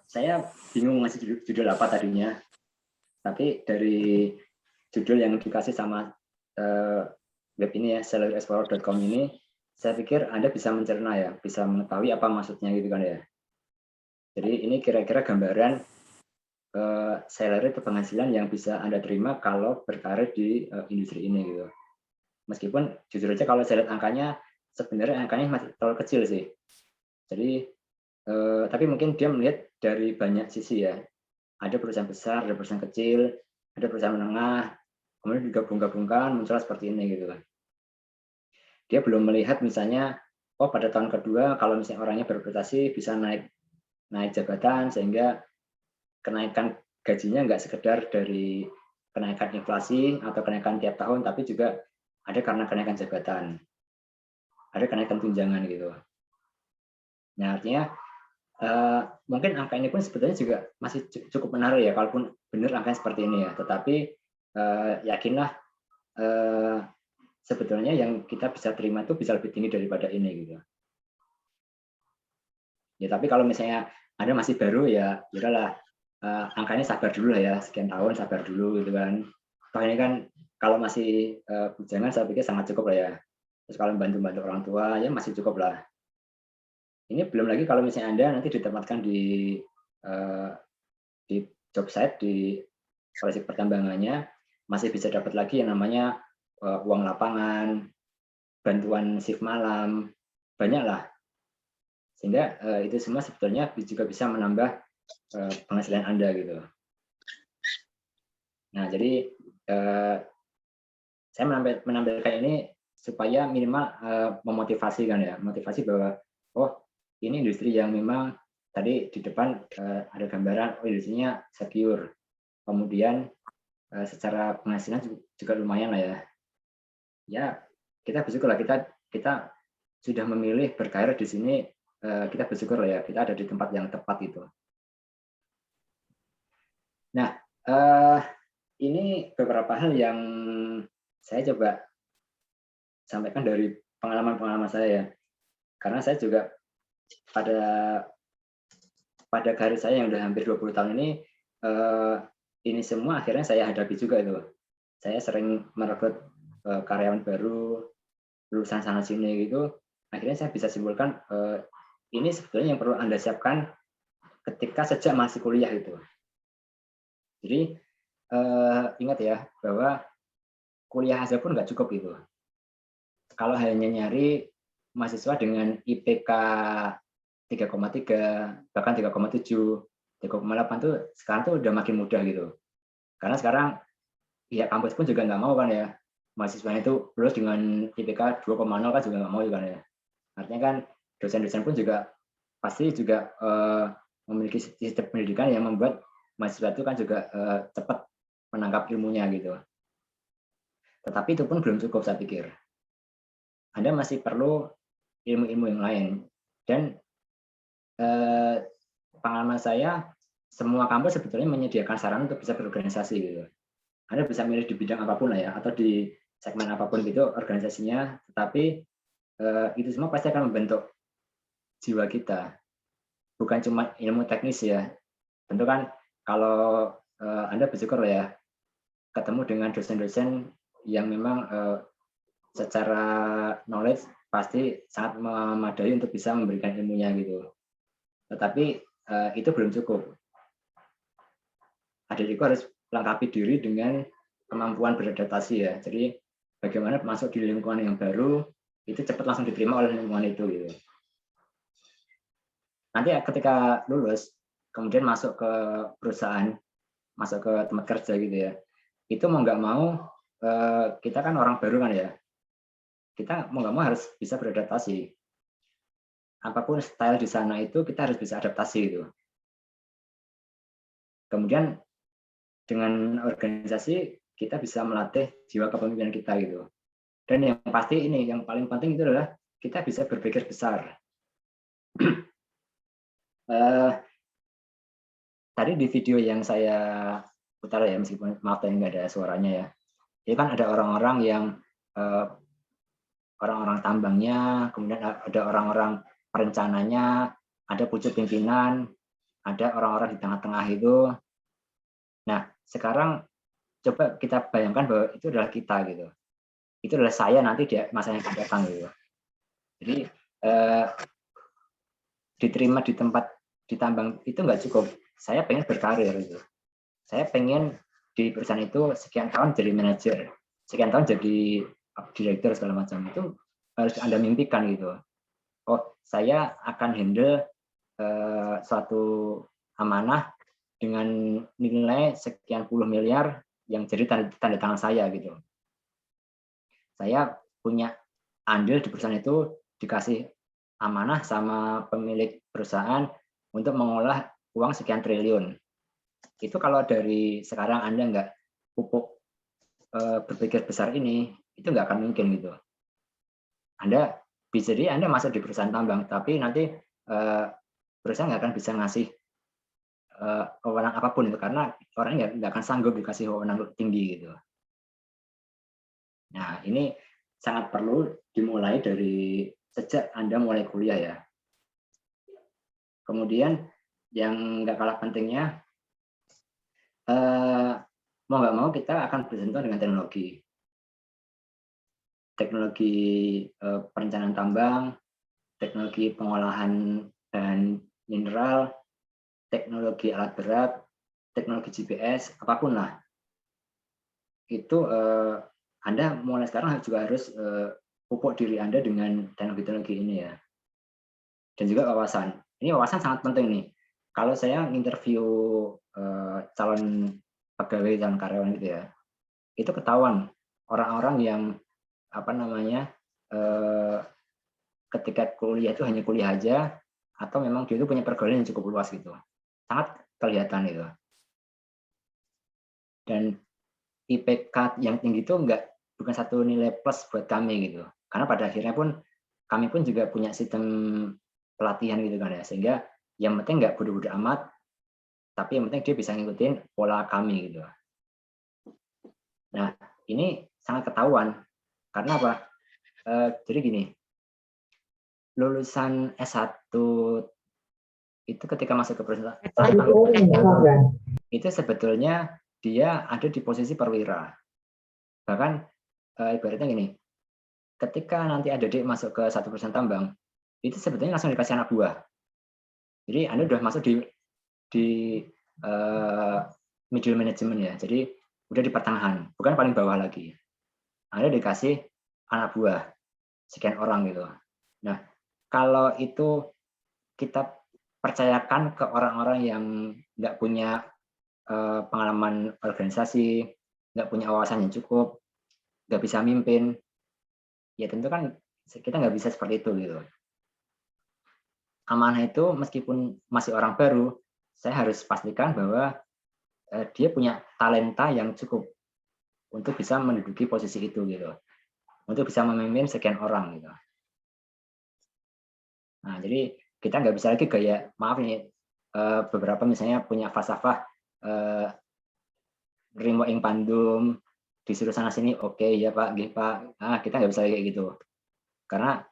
saya bingung ngasih judul apa tadinya, tapi dari judul yang dikasih sama web ini ya, salaryexplorer.com ini, saya pikir Anda bisa mencerna ya, bisa mengetahui apa maksudnya gitu kan ya. Jadi ini kira-kira gambaran salary atau penghasilan yang bisa Anda terima kalau berkarir di industri ini gitu. Meskipun jujur aja kalau saya lihat angkanya, sebenarnya angkanya masih terlalu kecil sih. Jadi, tapi mungkin dia melihat dari banyak sisi ya. Ada perusahaan besar, ada perusahaan kecil, ada perusahaan menengah, kemudian digabung-gabungkan muncul seperti ini gitu kan. Dia belum melihat misalnya, oh pada tahun kedua kalau misalnya orangnya berprestasi bisa naik jabatan sehingga kenaikan gajinya nggak sekedar dari kenaikan inflasi atau kenaikan tiap tahun, tapi juga ada karena kenaikan jabatan, ada kenaikan tunjangan gitu. Nah artinya mungkin angka ini pun sebetulnya juga masih cukup menarik ya, kalaupun benar angkanya seperti ini ya. Tetapi yakinlah sebetulnya yang kita bisa terima itu bisa lebih tinggi daripada ini gitu. Ya tapi kalau misalnya Anda masih baru ya, udahlah angkanya sabar dulu lah ya, sekian tahun sabar dulu gitu kan. Toh ini kan kalau masih bujangan saya pikir sangat cukup lah ya. Terus kalau bantu-bantu orang tua ya masih cukup lah. Ini belum lagi kalau misalnya Anda nanti ditempatkan di job site di polisi pertambangannya, masih bisa dapat lagi yang namanya uang lapangan, bantuan shift malam, banyak lah. Sehingga itu semua sebetulnya juga bisa menambah penghasilan Anda gitu. Nah, jadi saya menampilkan ini supaya minimal memotivasi kan ya, motivasi bahwa oh ini industri yang memang tadi di depan ada gambaran oh industrinya secure, kemudian secara penghasilan juga lumayan lah ya. Ya kita bersyukur lah kita sudah memilih berkarir di sini, kita bersyukur lah ya kita ada di tempat yang tepat itu. Nah ini beberapa hal yang saya coba sampaikan dari pengalaman-pengalaman saya ya. Karena saya juga pada karir saya yang udah hampir 20 tahun ini semua akhirnya saya hadapi juga itu. Saya sering merekrut karyawan baru, lulusan sana sini gitu. Akhirnya saya bisa simpulkan ini sebetulnya yang perlu Anda siapkan ketika sejak masih kuliah itu. Jadi ingat ya bahwa kuliah aja pun nggak cukup itu. Kalau hanya nyari mahasiswa dengan IPK 3,3, bahkan 3,7, 3,8 tuh sekarang tuh udah makin mudah gitu. Karena sekarang pihak kampus pun juga nggak mau kan ya, mahasiswanya itu lulus dengan IPK 2,0 kan juga nggak mau kan ya. Artinya kan dosen-dosen pun juga pasti juga memiliki sistem pendidikan yang membuat mahasiswa itu kan juga cepat menangkap ilmunya gitu. Tetapi itu pun belum cukup saya pikir. Anda masih perlu ilmu-ilmu yang lain. Dan pengalaman saya, semua kampus sebetulnya menyediakan sarana untuk bisa berorganisasi gitu. Anda bisa milih di bidang apapun lah ya, atau di segmen apapun gitu organisasinya, tetapi itu semua pasti akan membentuk jiwa kita. Bukan cuma ilmu teknis ya. Tentu kan kalau Anda bersyukur lah ya, ketemu dengan dosen-dosen yang memang secara knowledge pasti sangat memadai untuk bisa memberikan ilmunya gitu. Tetapi itu belum cukup. Adikku harus lengkapi diri dengan kemampuan beradaptasi ya. Jadi bagaimana masuk di lingkungan yang baru itu cepat langsung diterima oleh lingkungan itu gitu. Nanti ketika lulus kemudian masuk ke perusahaan, masuk ke tempat kerja gitu ya. Itu mau nggak mau kita kan orang baru kan ya. Kita mau nggak mau harus bisa beradaptasi. Apapun style di sana itu kita harus bisa adaptasi itu. Kemudian dengan organisasi kita bisa melatih jiwa kepemimpinan kita gitu. Dan yang pasti ini yang paling penting itu adalah kita bisa berpikir besar. Tadi di video yang saya putar ya, meskipun maaf tadi nggak ada suaranya ya. Jadi kan ada orang-orang yang orang-orang tambangnya, kemudian ada orang-orang perencananya, ada pucuk pimpinan, ada orang-orang di tengah-tengah itu. Nah, sekarang coba kita bayangkan bahwa itu adalah kita gitu. Itu adalah saya nanti di masa yang akan datang gitu. Jadi diterima di tempat di tambang itu nggak cukup. Saya pengen berkarir gitu. Saya pengen di perusahaan itu sekian tahun jadi manajer, sekian tahun jadi direktur segala macam. Itu harus Anda mimpikan gitu. Oh, saya akan handle suatu amanah dengan nilai sekian puluh miliar yang jadi tanda tangan saya gitu. Saya punya andil di perusahaan itu, dikasih amanah sama pemilik perusahaan untuk mengolah uang sekian triliun. Itu kalau dari sekarang Anda nggak pupuk berpikir besar ini, itu nggak akan mungkin gitu. Anda bisa jadi Anda masuk di perusahaan tambang, tapi nanti perusahaan nggak akan bisa ngasih wewenang apapun itu, karena orangnya nggak akan sanggup dikasih wewenang tinggi gitu. Nah, ini sangat perlu dimulai dari sejak Anda mulai kuliah ya. Kemudian yang nggak kalah pentingnya, mau nggak mau kita akan bersentuhan dengan teknologi. Teknologi perencanaan tambang, teknologi pengolahan bahan mineral, teknologi alat berat, teknologi GPS, apapun lah. Itu Anda mulai sekarang juga harus pupuk diri Anda dengan teknologi-teknologi ini ya. Dan juga wawasan. Ini wawasan sangat penting nih. Kalau saya interview calon pegawai dan karyawan gitu ya, itu ketahuan orang-orang yang apa namanya ketika kuliah itu hanya kuliah aja, atau memang dia itu punya pergaulan yang cukup luas gitu. Sangat kelihatan itu. Dan IPK yang tinggi itu bukan satu nilai plus buat kami gitu. Karena pada akhirnya pun kami pun juga punya sistem pelatihan gitu kan ya, sehingga yang penting nggak bodoh-bodoh amat, tapi yang penting dia bisa ngikutin pola kami gitu. Nah, ini sangat ketahuan. Karena apa? Jadi gini, lulusan S1 itu ketika masuk ke perusahaan itu sebetulnya dia ada di posisi perwira. Bahkan ibaratnya gini, ketika nanti ada adik masuk ke satu perusahaan tambang, itu sebetulnya langsung dikasih anak buah. Jadi Anda udah masuk di middle management ya, jadi udah di pertengahan, bukan paling bawah lagi. Anda dikasih anak buah, sekian orang gitu. Nah, kalau itu kita percayakan ke orang-orang yang nggak punya pengalaman organisasi, nggak punya wawasan yang cukup, nggak bisa mimpin, ya tentu kan kita nggak bisa seperti itu gitu. Amanah itu meskipun masih orang baru, saya harus pastikan bahwa dia punya talenta yang cukup untuk bisa menduduki posisi itu gitu, untuk bisa memimpin sekian orang gitu. Nah, jadi kita nggak bisa lagi gaya, maaf nih, beberapa misalnya punya falsafah Rimo ing pandum, disuruh sana sini, oke ya Pak, nggih Pak. Nah, kita nggak bisa kayak gitu. Karena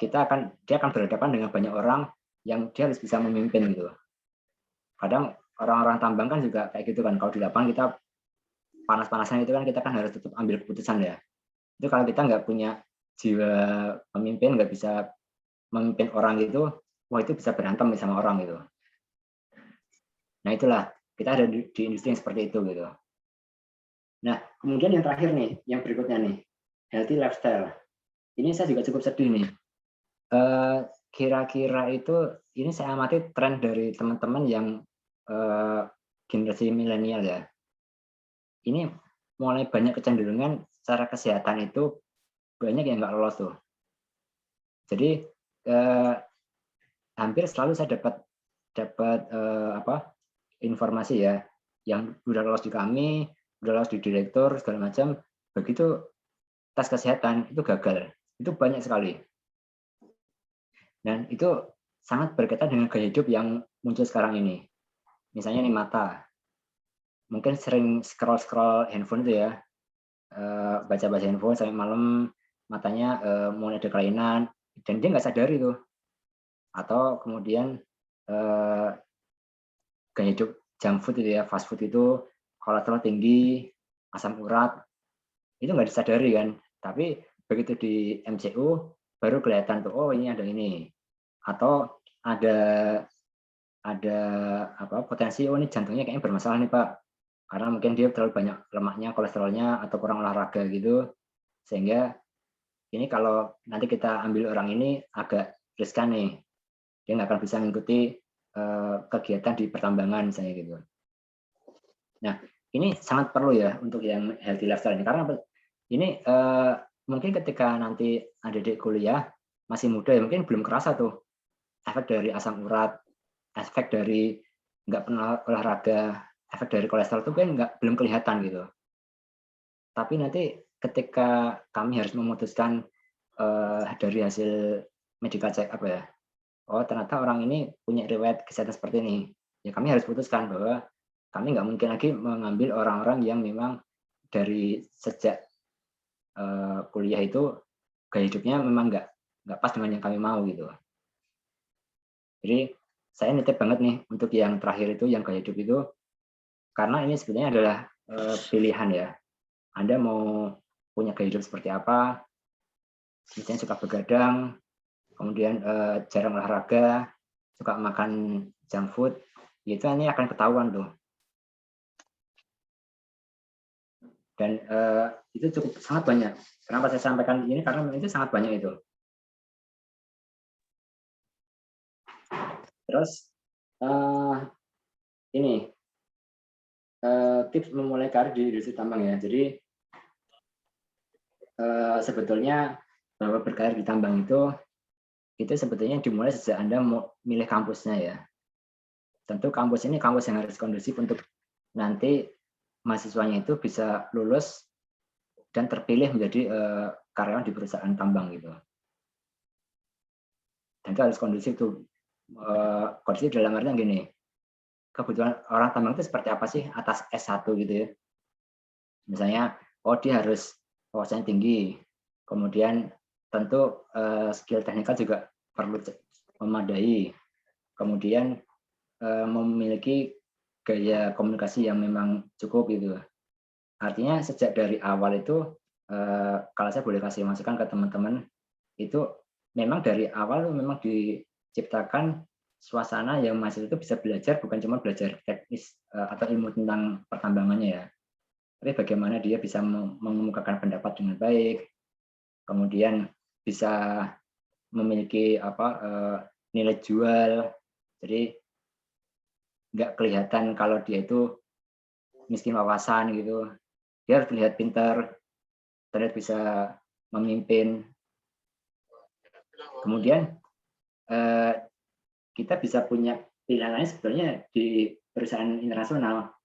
dia akan berhadapan dengan banyak orang yang dia harus bisa memimpin gitu. Kadang orang-orang tambang kan juga kayak gitu kan. Kalau di lapangan kita panas-panasan itu kan kita kan harus tetap ambil keputusan ya. Itu kalau kita nggak punya jiwa pemimpin, nggak bisa memimpin orang gitu, wah itu bisa berantem sama orang gitu. Nah itulah, kita ada di industri yang seperti itu gitu. Nah, kemudian yang terakhir nih, yang berikutnya nih, healthy lifestyle. Ini saya juga cukup sedih nih. Kira-kira itu, ini saya amati tren dari teman-teman yang generasi milenial ya. Ini mulai banyak kecenderungan secara kesehatan itu banyak yang nggak lolos tuh. Jadi hampir selalu saya dapat informasi ya, yang udah lolos di kami, udah lolos di direktur segala macam, begitu tes kesehatan itu gagal, itu banyak sekali. Dan itu sangat berkaitan dengan gaya hidup yang muncul sekarang ini. Misalnya nih mata, mungkin sering scroll handphone itu ya, baca-baca handphone sampai malam, matanya mulai ada kelainan, dan dia nggak sadar itu. Atau kemudian gaya hidup junk food itu ya, fast food itu kolesterol tinggi, asam urat, itu nggak disadari kan. Tapi begitu di MCU, baru kelihatan tuh, oh ini ada ini, atau ada apa potensi, oh ini jantungnya kayaknya bermasalah nih Pak, karena mungkin dia terlalu banyak lemaknya, kolesterolnya, atau kurang olahraga gitu, sehingga ini kalau nanti kita ambil orang ini agak riskan nih, dia nggak akan bisa mengikuti kegiatan di pertambangan misalnya gitu. Nah, ini sangat perlu ya untuk yang healthy lifestyle ini, karena ini mungkin ketika nanti adik-adik kuliah masih muda ya, mungkin belum kerasa tuh efek dari asam urat, efek dari nggak pernah olahraga, efek dari kolesterol itu kan belum kelihatan gitu. Tapi nanti ketika kami harus memutuskan dari hasil medical check up ya, oh ternyata orang ini punya riwayat kesehatan seperti ini, ya kami harus putuskan bahwa kami nggak mungkin lagi mengambil orang-orang yang memang dari sejak kuliah itu gaya hidupnya memang nggak pas dengan yang kami mau gitu. Jadi saya nitip banget nih untuk yang terakhir itu, yang gaya hidup itu, karena ini sebenarnya adalah pilihan ya. Anda mau punya gaya hidup seperti apa, misalnya suka begadang, kemudian jarang olahraga, suka makan junk food, itu ini akan ketahuan tuh. Dan itu cukup sangat banyak. Kenapa saya sampaikan ini? Karena itu sangat banyak itu. Terus ini tips memulai karir di industri tambang ya. Jadi sebetulnya bahwa berkarir di tambang itu sebetulnya dimulai sejak Anda mau milih kampusnya ya. Tentu kampus ini kampus yang harus kondusif untuk nanti mahasiswanya itu bisa lulus dan terpilih menjadi karyawan di perusahaan tambang gitu. Dan itu harus kondusif tuh. Kondusif dalam artinya gini, kebutuhan orang tambang itu seperti apa sih atas S1 gitu ya. Misalnya, oh dia harus wawasannya tinggi, kemudian tentu skill teknikal juga perlu memadai, kemudian memiliki gaya komunikasi yang memang cukup gitu. Artinya sejak dari awal itu, kalau saya boleh kasih masukan ke teman-teman, itu memang dari awal memang diciptakan suasana yang mahasiswa itu bisa belajar, bukan cuma belajar teknis atau ilmu tentang pertambangannya ya, tapi bagaimana dia bisa mengemukakan pendapat dengan baik, kemudian bisa memiliki nilai jual, jadi nggak kelihatan kalau dia itu miskin wawasan gitu, dia harus terlihat pintar, terlihat bisa memimpin. Kemudian kita bisa punya pilihan lain sebetulnya di perusahaan internasional,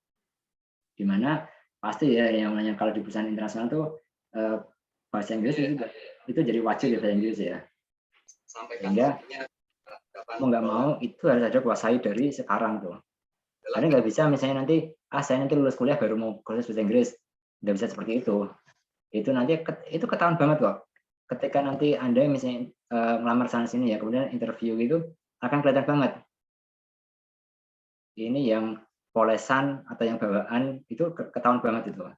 di mana pasti ya yang namanya kalau di perusahaan internasional tuh bahasa Inggris itu jadi wajib ya, bahasa Inggris ya. Sehingga mau nggak mau itu harus ada kuasai dari sekarang tuh. Karena nggak bisa misalnya nanti saya nanti lulus kuliah baru mau kursus bahasa Inggris, nggak bisa seperti itu. Itu nanti itu ketahuan banget kok. Ketika nanti Anda misalnya ngelamar sana sini ya, kemudian interview gitu akan kelihatan banget. Ini yang polesan atau yang bawaan itu ketahuan banget itu.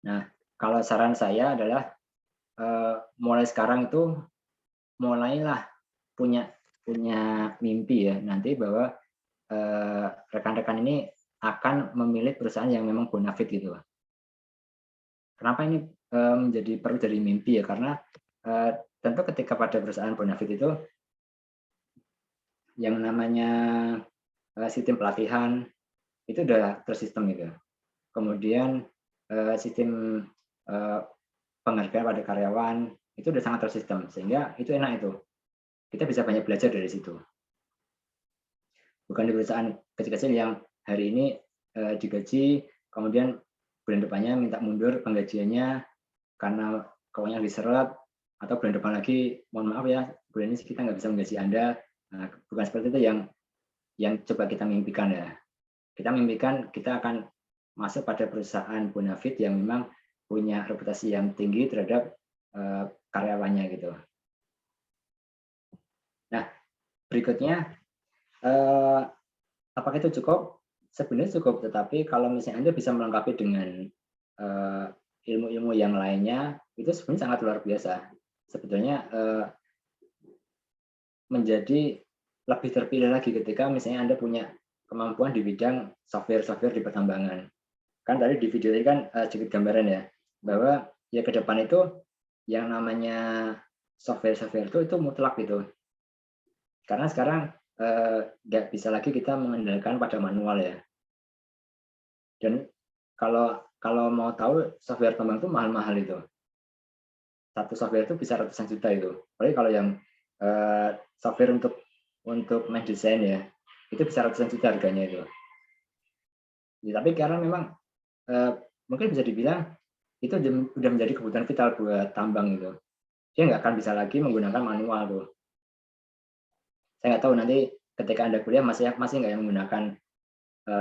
Nah, kalau saran saya adalah mulai sekarang itu mulailah punya mimpi ya nanti bahwa rekan-rekan ini akan memilih perusahaan yang memang bonafit gitu. Kenapa ini menjadi perlu jadi mimpi ya? Karena tentu ketika pada perusahaan bonafit itu yang namanya sistem pelatihan itu udah tersistem gitu. Kemudian sistem penghargaan pada karyawan itu udah sangat tersistem, sehingga itu enak itu. Kita bisa banyak belajar dari situ. Bukan di perusahaan kecil-kecil yang hari ini digaji, kemudian bulan depannya minta mundur penggajiannya karena keuangan diseret, atau bulan depan lagi mohon maaf ya bulan ini kita nggak bisa menggaji Anda. Nah, bukan seperti itu yang coba kita mimpikan ya. Kita mimpikan kita akan masuk pada perusahaan bonafit yang memang punya reputasi yang tinggi terhadap karyawannya gitu. Nah, berikutnya apakah itu cukup? Sebenarnya cukup, tetapi kalau misalnya Anda bisa melengkapi dengan ilmu-ilmu yang lainnya, itu sebenarnya sangat luar biasa. sebetulnya menjadi lebih terpilih lagi ketika misalnya Anda punya kemampuan di bidang software di pertambangan. Kan tadi di video ini kan sedikit gambaran ya, bahwa ya ke depan itu yang namanya software itu mutlak gitu. Karena sekarang nggak bisa lagi kita mengandalkan pada manual ya. Dan kalau mau tahu software tambang itu mahal-mahal itu. Satu software itu bisa ratusan juta itu. Apalagi kalau yang software untuk main desain ya, itu bisa ratusan juta harganya itu. Ya, tapi karena memang mungkin bisa dibilang itu udah menjadi kebutuhan vital buat tambang itu. Dia nggak akan bisa lagi menggunakan manual tuh. Saya nggak tahu nanti ketika Anda kuliah masih nggak yang menggunakan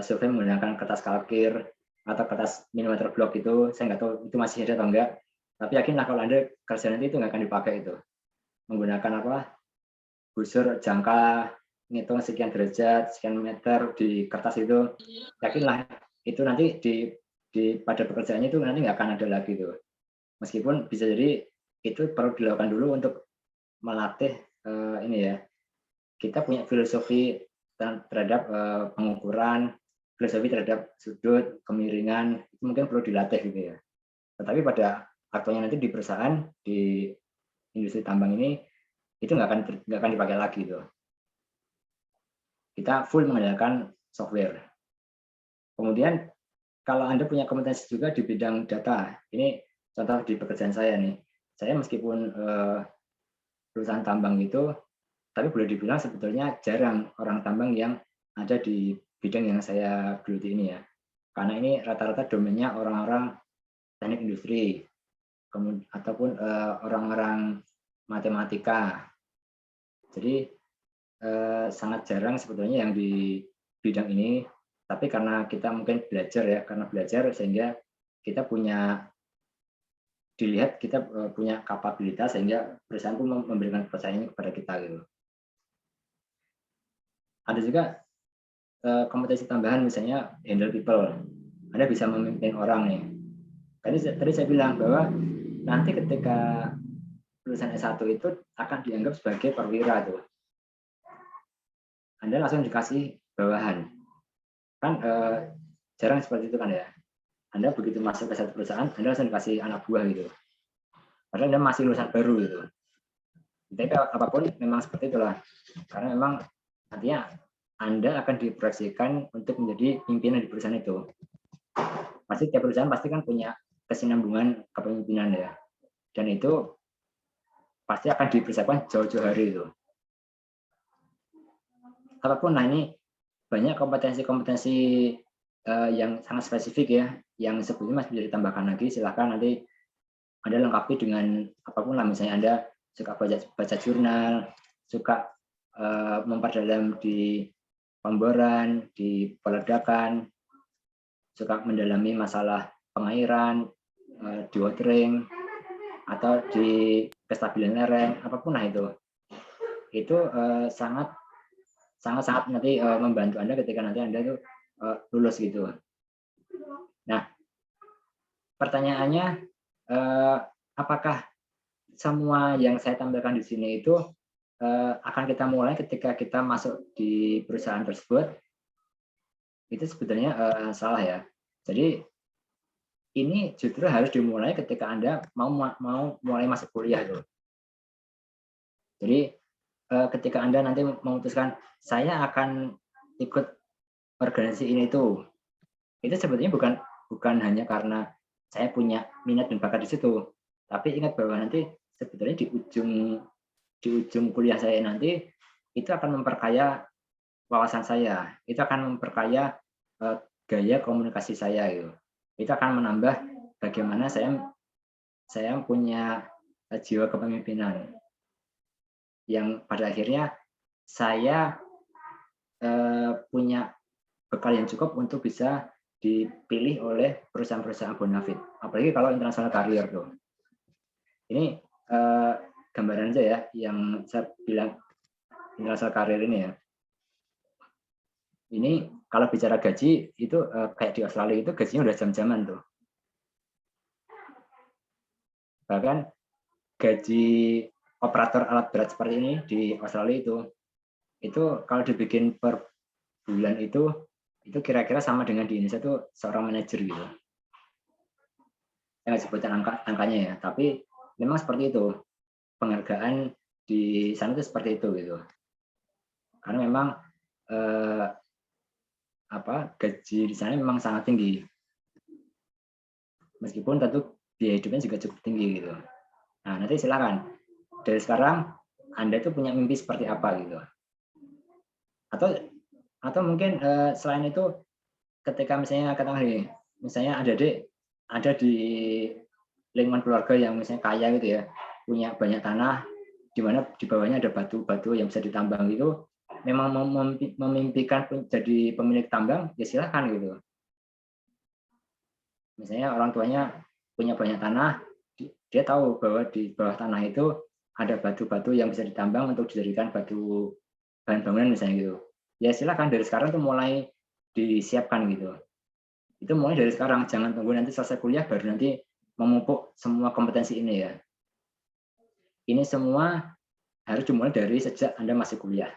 survei menggunakan kertas kalkir atau kertas milimeter block itu. Saya nggak tahu itu masih ada atau enggak. Tapi yakinlah kalau Anda kerja nanti itu nggak akan dipakai itu. Menggunakan busur jangka, ngitung sekian derajat, sekian meter di kertas itu. Yakinlah itu nanti pada pekerjaannya itu nanti nggak akan ada lagi tuh. Meskipun bisa jadi itu perlu dilakukan dulu untuk melatih ini ya. Kita punya filosofi terhadap pengukuran, filosofi terhadap sudut, kemiringan, itu mungkin perlu dilatih gitu ya. Tetapi pada waktunya nanti di perusahaan, di industri tambang ini, itu nggak akan dipakai lagi tuh. Kita full mengandalkan software. Kemudian kalau Anda punya kompetensi juga di bidang data, ini contoh di pekerjaan saya nih. Saya meskipun perusahaan tambang itu, tapi boleh dibilang sebetulnya jarang orang tambang yang ada di bidang yang saya geluti ini ya. Karena ini rata-rata domainnya orang-orang teknik industri, ataupun orang-orang matematika. Jadi sangat jarang sebetulnya yang di bidang ini. Tapi karena kita mungkin belajar sehingga kita dilihat kita punya kapabilitas sehingga perusahaan pun memberikan kepercayaan kepada kita gitu. Ada juga kompetensi tambahan misalnya handle people. Anda bisa memimpin orang nih. Tadi saya bilang bahwa nanti ketika lulusan S1 itu akan dianggap sebagai perwira tuh. Anda langsung dikasih bawahan. Kan jarang seperti itu kan ya. Anda begitu masuk ke satu perusahaan, Anda langsung dikasih anak buah gitu. Padahal Anda masih lulusan baru gitu. Tapi apapun memang seperti itulah. Karena memang nantinya Anda akan diproyeksikan untuk menjadi pimpinan di perusahaan itu. Pasti tiap perusahaan pasti kan punya kesinambungan kepemimpinan ya. Dan itu pasti akan dipersiapkan jauh-jauh hari itu. Apapun, nah ini banyak kompetensi-kompetensi yang sangat spesifik ya, yang sebetulnya masih bisa ditambahkan lagi. Silakan nanti Anda lengkapi dengan apapun lah, misalnya Anda suka baca jurnal, suka memperdalam di pemboran, di peledakan, suka mendalami masalah pengairan, di watering, atau di kestabilan lereng, apapun lah itu sangat nanti membantu Anda ketika nanti Anda itu lulus gitu. Nah, pertanyaannya, apakah semua yang saya tampilkan di sini itu akan kita mulai ketika kita masuk di perusahaan tersebut? Itu sebetulnya salah ya. Jadi ini justru harus dimulai ketika Anda mau mulai masuk kuliah itu. Jadi ketika Anda nanti memutuskan saya akan ikut organisasi ini itu sebetulnya bukan hanya karena saya punya minat dan bakat di situ, tapi ingat bahwa nanti sebetulnya di ujung kuliah saya nanti itu akan memperkaya wawasan saya, itu akan memperkaya gaya komunikasi saya gitu. Itu akan menambah bagaimana saya punya jiwa kepemimpinan yang pada akhirnya saya punya bekal yang cukup untuk bisa dipilih oleh perusahaan-perusahaan bonafit. Apalagi kalau international career tuh. Ini gambaran aja ya yang saya bilang international career ini ya. Ini kalau bicara gaji itu kayak di Australia itu gajinya udah jam-jaman tuh. Bahkan gaji operator alat berat seperti ini di Australia itu kalau dibikin per bulan itu kira-kira sama dengan di Indonesia tuh seorang manajer gitu. Saya nggak sebutkan angkanya ya, tapi memang seperti itu. Penghargaan di sana itu seperti itu gitu. Karena memang gaji di sana memang sangat tinggi. Meskipun tentu biaya hidupnya juga cukup tinggi gitu. Nah, nanti silakan dari sekarang Anda itu punya mimpi seperti apa gitu. Atau mungkin selain itu ketika misalnya katakan misalnya adik-adik ada di lingkungan keluarga yang misalnya kaya gitu ya, punya banyak tanah di mana di bawahnya ada batu-batu yang bisa ditambang gitu, memang memimpikan jadi pemilik tambang, ya silahkan gitu. Misalnya orang tuanya punya banyak tanah, dia tahu bahwa di bawah tanah itu ada batu-batu yang bisa ditambang untuk dijadikan batu bahan bangunan misalnya gitu. Ya silahkan dari sekarang tuh mulai disiapkan gitu. Itu mulai dari sekarang, jangan tunggu nanti selesai kuliah baru nanti memupuk semua kompetensi ini ya. Ini semua harus dimulai dari sejak Anda masih kuliah.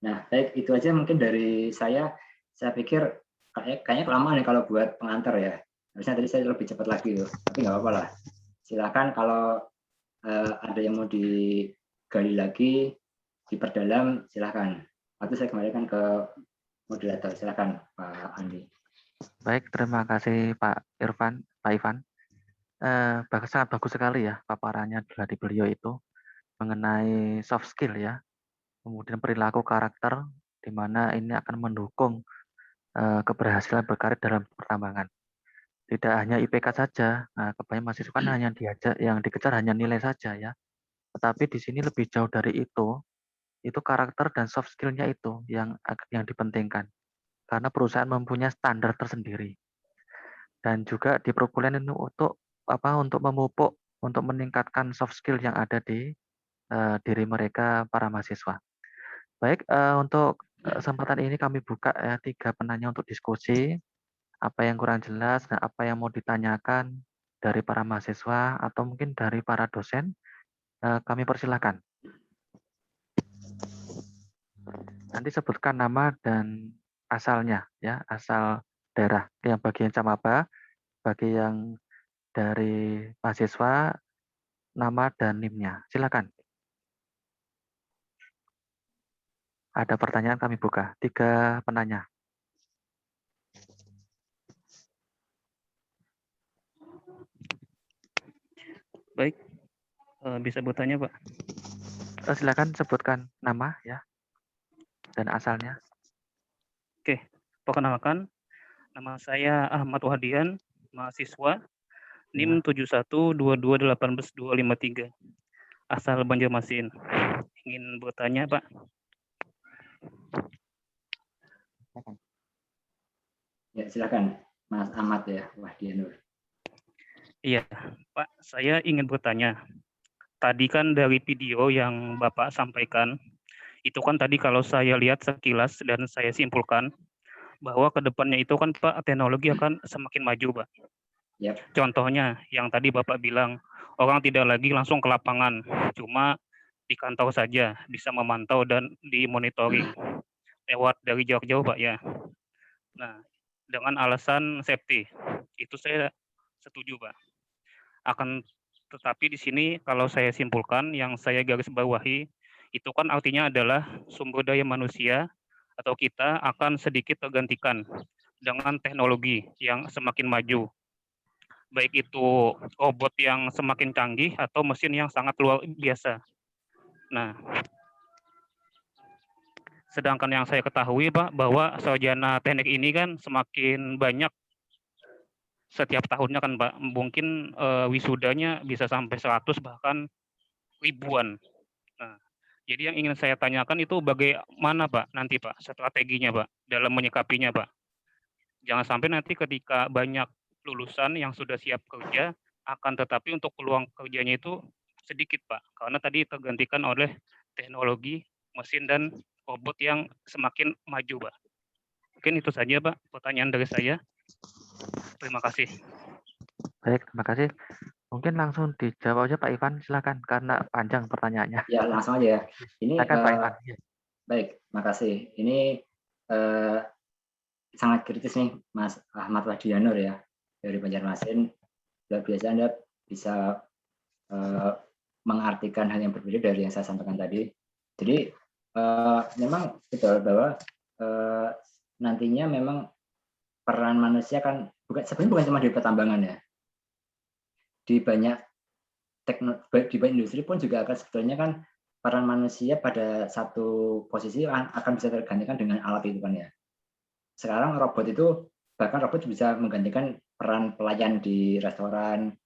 Nah, baik itu aja mungkin dari saya pikir kayaknya kelamaan ya kalau buat pengantar ya. Harusnya tadi saya lebih cepat lagi tuh, tapi nggak apa-apa lah. Silakan kalau ada yang mau digali lagi, diperdalam, silakan. Atau saya kembalikan ke moderator. Silakan Pak Andi. Baik, terima kasih Pak Ivan. Sangat bagus sekali ya paparannya dari beliau itu mengenai soft skill ya, kemudian perilaku karakter, di mana ini akan mendukung keberhasilan berkarir dalam pertambangan. Tidak hanya IPK saja, kebanyakan mahasiswa kan hanya yang dikejar hanya nilai saja ya, tetapi di sini lebih jauh dari itu karakter dan soft skill-nya itu yang dipentingkan, karena perusahaan mempunyai standar tersendiri. Dan juga di perkuliahan ini untuk memupuk, untuk meningkatkan soft skill yang ada di diri mereka para mahasiswa. Baik, untuk kesempatan ini kami buka ya 3 penanya untuk diskusi. Apa yang kurang jelas dan apa yang mau ditanyakan dari para mahasiswa atau mungkin dari para dosen, kami persilahkan. Nanti sebutkan nama dan asalnya ya, asal daerah. Yang bagian Camaba, bagi yang dari mahasiswa, nama dan NIM-nya. Silakan. Ada pertanyaan kami buka. 3 penanya. Baik, bisa bertanya Pak? Silakan sebutkan nama ya dan asalnya. Oke, perkenalkan, nama saya Ahmad Wahdian, mahasiswa, NIM 7122181253, asal Banjarmasin. Ingin bertanya Pak. Ya silakan Mas Ahmad ya, Wahdian Nur. Iya, Pak, saya ingin bertanya. Tadi kan dari video yang Bapak sampaikan, itu kan tadi kalau saya lihat sekilas dan saya simpulkan, bahwa ke depannya itu kan Pak, teknologi akan semakin maju Pak. Yep. Contohnya yang tadi Bapak bilang, orang tidak lagi langsung ke lapangan, cuma di kantor saja, bisa memantau dan dimonitoring lewat dari jarak jauh Pak ya. Nah, dengan alasan safety, itu saya setuju Pak. Akan tetapi di sini kalau saya simpulkan, yang saya garis bawahi, itu kan artinya adalah sumber daya manusia atau kita akan sedikit tergantikan dengan teknologi yang semakin maju. Baik itu robot yang semakin canggih atau mesin yang sangat luar biasa. Nah, sedangkan yang saya ketahui Pak, bahwa sarjana teknik ini kan semakin banyak setiap tahunnya kan Pak, mungkin wisudanya bisa sampai 100 bahkan ribuan. Nah, jadi yang ingin saya tanyakan itu bagaimana Pak nanti Pak strateginya Pak dalam menyikapinya Pak. Jangan sampai nanti ketika banyak lulusan yang sudah siap kerja, akan tetapi untuk peluang kerjanya itu sedikit Pak, karena tadi tergantikan oleh teknologi, mesin dan robot yang semakin maju Pak. Mungkin itu saja Pak pertanyaan dari saya. Terima kasih. Baik, terima kasih. Mungkin langsung dijawab aja Pak Ivan, silakan karena panjang pertanyaannya. Ya, langsung aja ya. Ini Silakan Pak Ivan. Ya. baik, makasih. Ini sangat kritis nih, Mas Ahmad Wadianur ya, dari Banjarmasin. Luar biasa Anda bisa mengartikan hal yang berbeda dari yang saya sampaikan tadi. Jadi memang betul bahwa nantinya memang peran manusia kan sebenarnya bukan cuma di pertambangan ya. Di banyak industri pun juga akan sebetulnya kan peran manusia pada satu posisi akan bisa tergantikan dengan alat itu kan ya. Sekarang robot itu bahkan robot bisa menggantikan peran pelayan di restoran,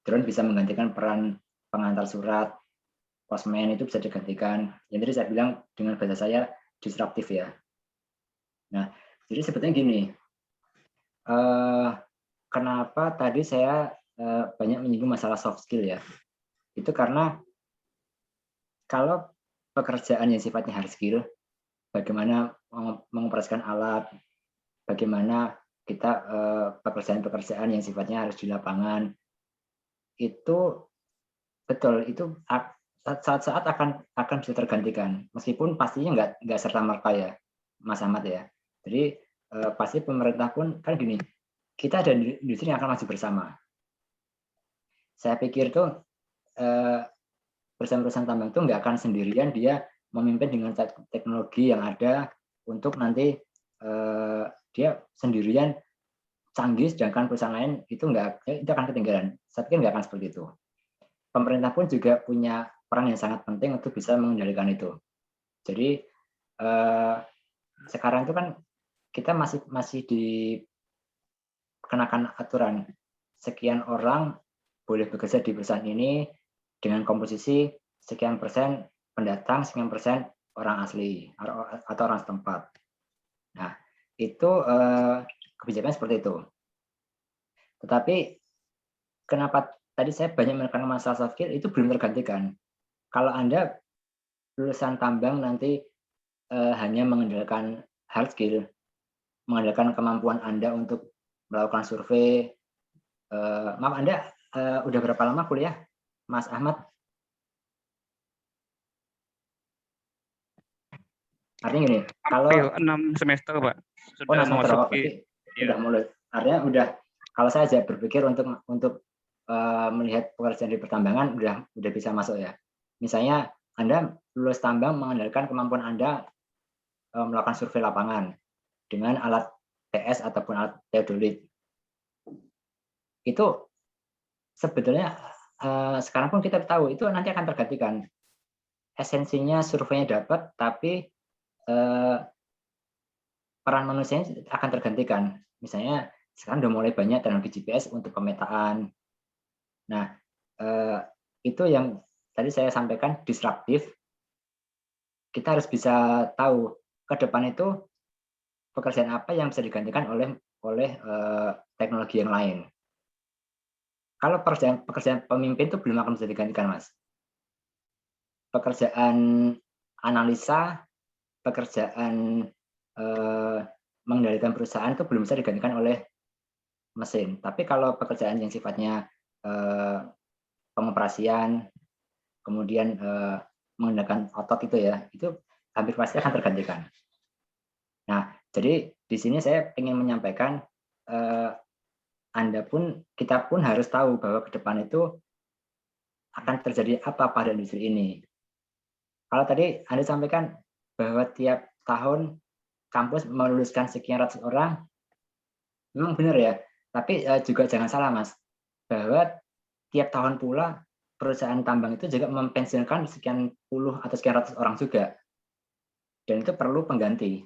drone bisa menggantikan peran pengantar surat, postman itu bisa digantikan. Yang tadi saya bilang dengan bahasa saya disruptif ya. Nah, jadi sebetulnya gini, kenapa tadi saya banyak menyinggung masalah soft skill ya? Itu karena kalau pekerjaan yang sifatnya hard skill, bagaimana mengoperasikan alat, bagaimana kita pekerjaan-pekerjaan yang sifatnya harus di lapangan, itu betul itu saat-saat akan bisa tergantikan, meskipun pastinya nggak serta merta ya, Mas Ahmad ya. Jadi pasti pemerintah pun kan gini, kita ada industri yang akan maju bersama. Saya pikir tuh perusahaan-perusahaan tambang itu nggak akan sendirian dia memimpin dengan teknologi yang ada untuk nanti dia sendirian canggih, sedangkan perusahaan lain itu akan ketinggalan. Saya pikir nggak akan seperti itu. Pemerintah pun juga punya peran yang sangat penting untuk bisa mengendalikan itu. Jadi sekarang itu kan kita masih dikenakan aturan sekian orang boleh bekerja di perusahaan ini dengan komposisi sekian persen pendatang, sekian persen orang asli atau orang setempat. Nah, itu kebijakan seperti itu. Tetapi kenapa tadi saya banyak menekankan masalah soft skill itu belum tergantikan. Kalau Anda lulusan tambang nanti hanya mengandalkan hard skill, mengandalkan kemampuan Anda untuk melakukan survei. Maaf, Anda udah berapa lama kuliah, Mas Ahmad? Artinya gini, kalau 6 semester Pak, sudah memasuki, sudah mulai. Artinya udah, kalau saya aja berpikir untuk melihat pekerjaan di pertambangan udah bisa masuk ya. Misalnya Anda lulus tambang mengandalkan kemampuan Anda melakukan survei lapangan dengan alat TS ataupun alat teodolit. Itu sebetulnya sekarang pun kita tahu itu nanti akan tergantikan. Esensinya surveinya dapat, tapi peran manusianya akan tergantikan. Misalnya sekarang udah mulai banyak teknologi GPS untuk pemetaan. Nah, itu yang tadi saya sampaikan disruptif. Kita harus bisa tahu ke depan itu pekerjaan apa yang bisa digantikan oleh teknologi yang lain. Kalau pekerjaan pemimpin itu belum akan bisa digantikan, Mas. Pekerjaan analisa, pekerjaan mengendalikan perusahaan itu belum bisa digantikan oleh mesin. Tapi kalau pekerjaan yang sifatnya pengoperasian, kemudian menggunakan otot itu ya, itu hampir pasti akan tergantikan. Nah, jadi di sini saya ingin menyampaikan kita pun harus tahu bahwa ke depan itu akan terjadi apa pada industri ini. Kalau tadi Anda sampaikan bahwa tiap tahun kampus meluluskan sekian ratus orang, memang benar ya. Tapi juga jangan salah, Mas, bahwa tiap tahun pula perusahaan tambang itu juga mempensiunkan sekian puluh atau sekian ratus orang juga. Dan itu perlu pengganti.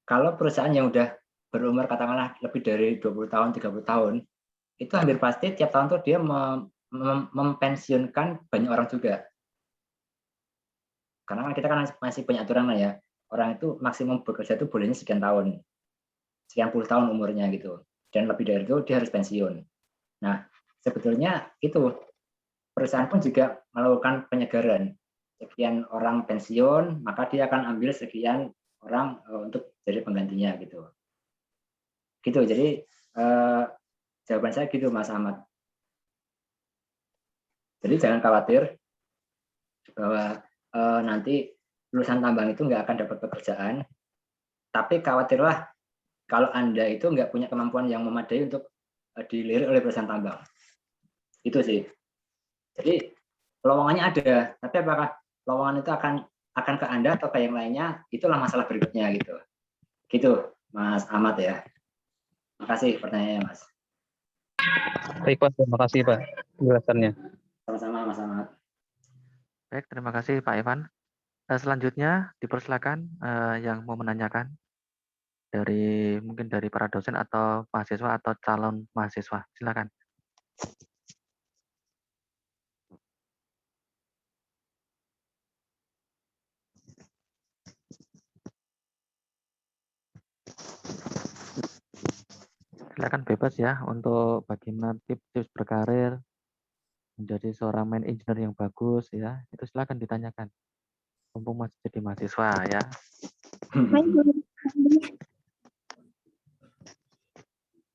Kalau perusahaan yang udah berumur katakanlah lebih dari 20 tahun, 30 tahun, itu hampir pasti tiap tahun tuh dia mempensiunkan banyak orang juga. Karena kita kan masih punya aturan lah ya. Orang itu maksimum bekerja itu bolehnya sekian tahun. Sekian puluh tahun umurnya gitu. Dan lebih dari itu dia harus pensiun. Nah, sebetulnya itu perusahaan pun juga melakukan penyegaran. Sekian orang pensiun, maka dia akan ambil sekian orang untuk jadi penggantinya gitu. Gitu. Jadi Jawaban saya gitu, Mas Ahmad. Jadi jangan khawatir bahwa nanti lulusan tambang itu nggak akan dapat pekerjaan, tapi khawatirlah kalau Anda itu nggak punya kemampuan yang memadai untuk dilirik oleh perusahaan tambang. Itu sih. Jadi lowongannya ada, tapi apakah lowongan itu akan ke Anda atau ke yang lainnya, itulah masalah berikutnya gitu. Gitu, Mas Ahmad ya. Makasih pertanyaannya, Mas. Baik Pak, terima kasih Pak penjelasannya. Sama-sama, Mas Ahmad. Baik, terima kasih Pak Ivan. Selanjutnya dipersilakan yang mau menanyakan mungkin dari para dosen atau mahasiswa atau calon mahasiswa. Silakan. Silakan bebas ya untuk bagaimana tips berkarir menjadi seorang main engineer yang bagus ya. Itu silakan ditanyakan. Mumpung masih jadi mahasiswa ya.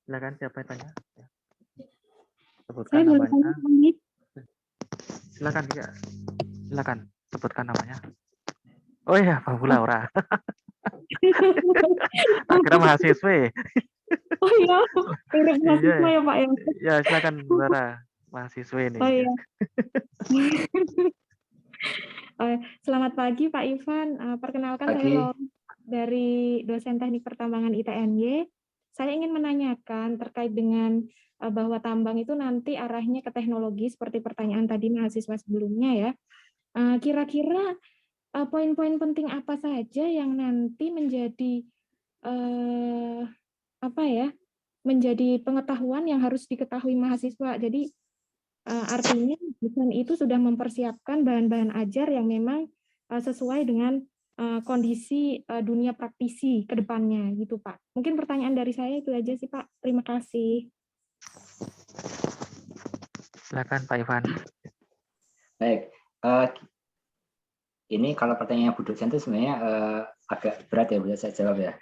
Silakan siapa yang tanya? Sebutkan namanya. Silakan ya. Silakan sebutkan namanya. Oh iya, Pak Laura. Tak kira mahasiswa. Oh iya, mirip mahasiswa ya Pak ya. Ya silakan Laura, mahasiswa ini. Oh iya. Selamat pagi Pak Ivan. Perkenalkan Pagi. saya Laura dari dosen teknik pertambangan ITNY. Saya ingin menanyakan terkait dengan bahwa tambang itu nanti arahnya ke teknologi seperti pertanyaan tadi mahasiswa sebelumnya ya. Kira-kira poin-poin penting apa saja yang nanti menjadi menjadi pengetahuan yang harus diketahui mahasiswa. Jadi artinya dosen itu sudah mempersiapkan bahan-bahan ajar yang memang sesuai dengan kondisi dunia praktisi ke depannya gitu Pak. Mungkin pertanyaan dari saya itu aja sih Pak. Terima kasih. Silakan Pak Ivan. Baik. Ini kalau pertanyaannya Bu dosen itu sebenarnya agak berat ya, bisa saya jawab ya.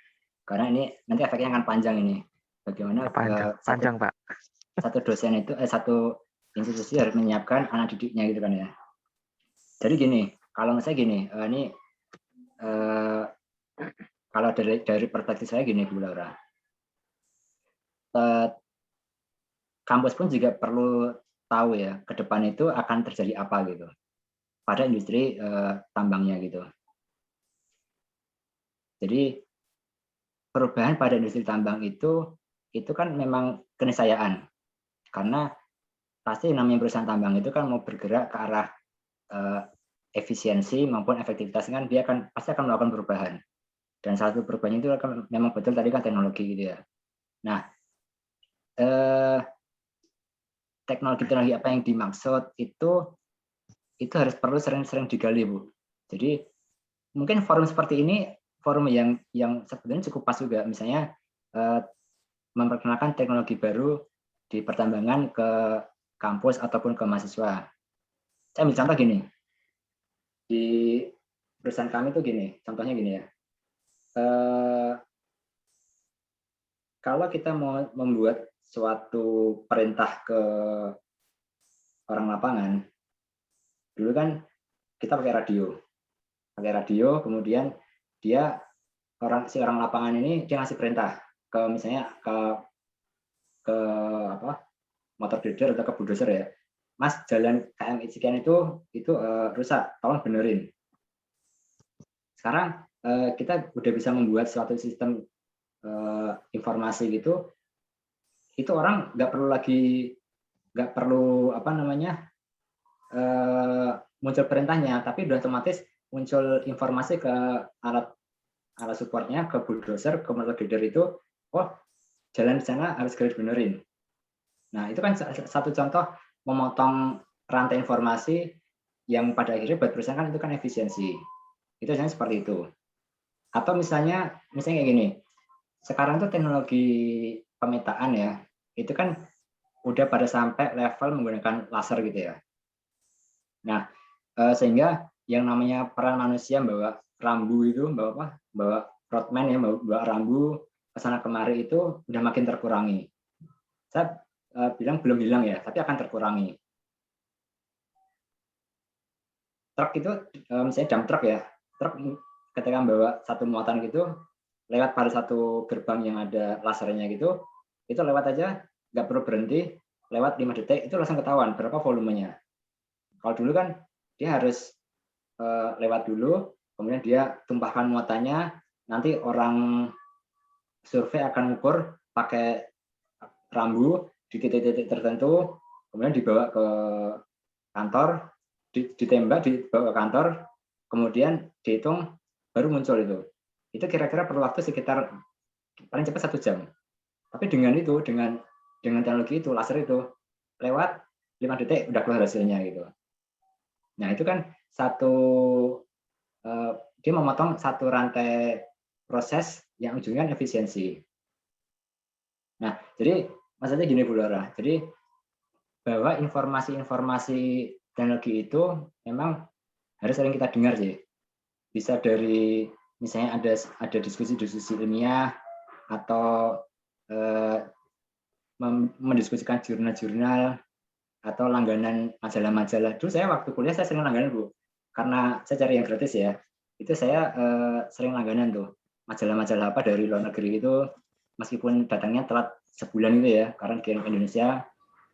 Karena ini nanti efeknya akan panjang ini. Bagaimana panjang Pak. Satu dosen itu satu institusi harus menyiapkan anak didiknya gitu kan ya. Jadi gini, kalau misalnya gini, ini kalau dari perspektif saya gini Bu Laura. Kampus pun juga perlu tahu ya, ke depan itu akan terjadi apa gitu pada industri tambangnya gitu. Jadi perubahan pada industri tambang itu kan memang keniscayaan, karena pasti namanya perusahaan tambang itu kan mau bergerak ke arah efisiensi maupun efektivitas, kan dia pasti akan melakukan perubahan, dan salah satu perubahannya itu kan memang betul tadi kan teknologi gitu ya. Nah, teknologi apa yang dimaksud itu harus perlu sering-sering digali Bu. Jadi mungkin forum seperti ini forum yang sebenarnya cukup pas juga, misalnya memperkenalkan teknologi baru di pertambangan ke kampus ataupun ke mahasiswa. Saya ambil contoh gini, di perusahaan kami tuh gini, contohnya gini ya. Kalau kita mau membuat suatu perintah ke orang lapangan, dulu kan kita pakai radio, kemudian si orang lapangan ini dia ngasih perintah ke misalnya ke motor grader atau ke bulldozer ya, Mas, jalan KM sekian itu rusak, tolong benerin. Sekarang kita udah bisa membuat suatu sistem informasi gitu, itu orang nggak perlu muncul perintahnya, tapi udah otomatis muncul informasi ke alat supportnya, ke bulldozer, ke motor grader itu, oh jalan di sana harus segera benerin. Nah itu kan satu contoh memotong rantai informasi yang pada akhirnya buat perusahaan kan itu kan efisiensi. Itu misalnya seperti itu. Atau misalnya kayak gini, sekarang tuh teknologi pemetaan ya, itu kan udah pada sampai level menggunakan laser gitu ya. Nah, sehingga yang namanya peran manusia bawa rambu itu, bawa roadman ya, bawa rambu kesana kemari itu udah makin terkurangi. Saya bilang belum hilang ya, tapi akan terkurangi. Truk itu misalnya dump truck ya, truk ketika membawa satu muatan gitu lewat pada satu gerbang yang ada lasernya gitu, itu lewat aja nggak perlu berhenti, lewat 5 detik itu langsung ketahuan berapa volumenya. Kalau dulu kan dia harus lewat dulu, kemudian dia tumpahkan muatannya, nanti orang survei akan mengukur pakai rambu di titik-titik tertentu, kemudian dibawa ke kantor, ditembak, dibawa ke kantor, kemudian dihitung, baru muncul itu. Itu kira-kira perlu waktu sekitar paling cepat 1 jam. Tapi dengan itu, dengan teknologi itu, laser itu, lewat 5 detik udah keluar hasilnya gitu. Nah itu kan dia memotong satu rantai proses yang ujungnya efisiensi. Nah jadi maksudnya gini Bu Laura, jadi bahwa informasi-informasi teknologi itu memang harus sering kita dengar sih. Bisa dari misalnya ada diskusi-diskusi ilmiah atau mendiskusikan jurnal-jurnal atau langganan majalah-majalah. Dulu saya waktu kuliah saya sering langganan Bu, karena saya cari yang gratis ya. Itu saya sering langganan tuh majalah-majalah apa dari luar negeri itu, meskipun datangnya telat sebulan itu ya, karena kirim ke Indonesia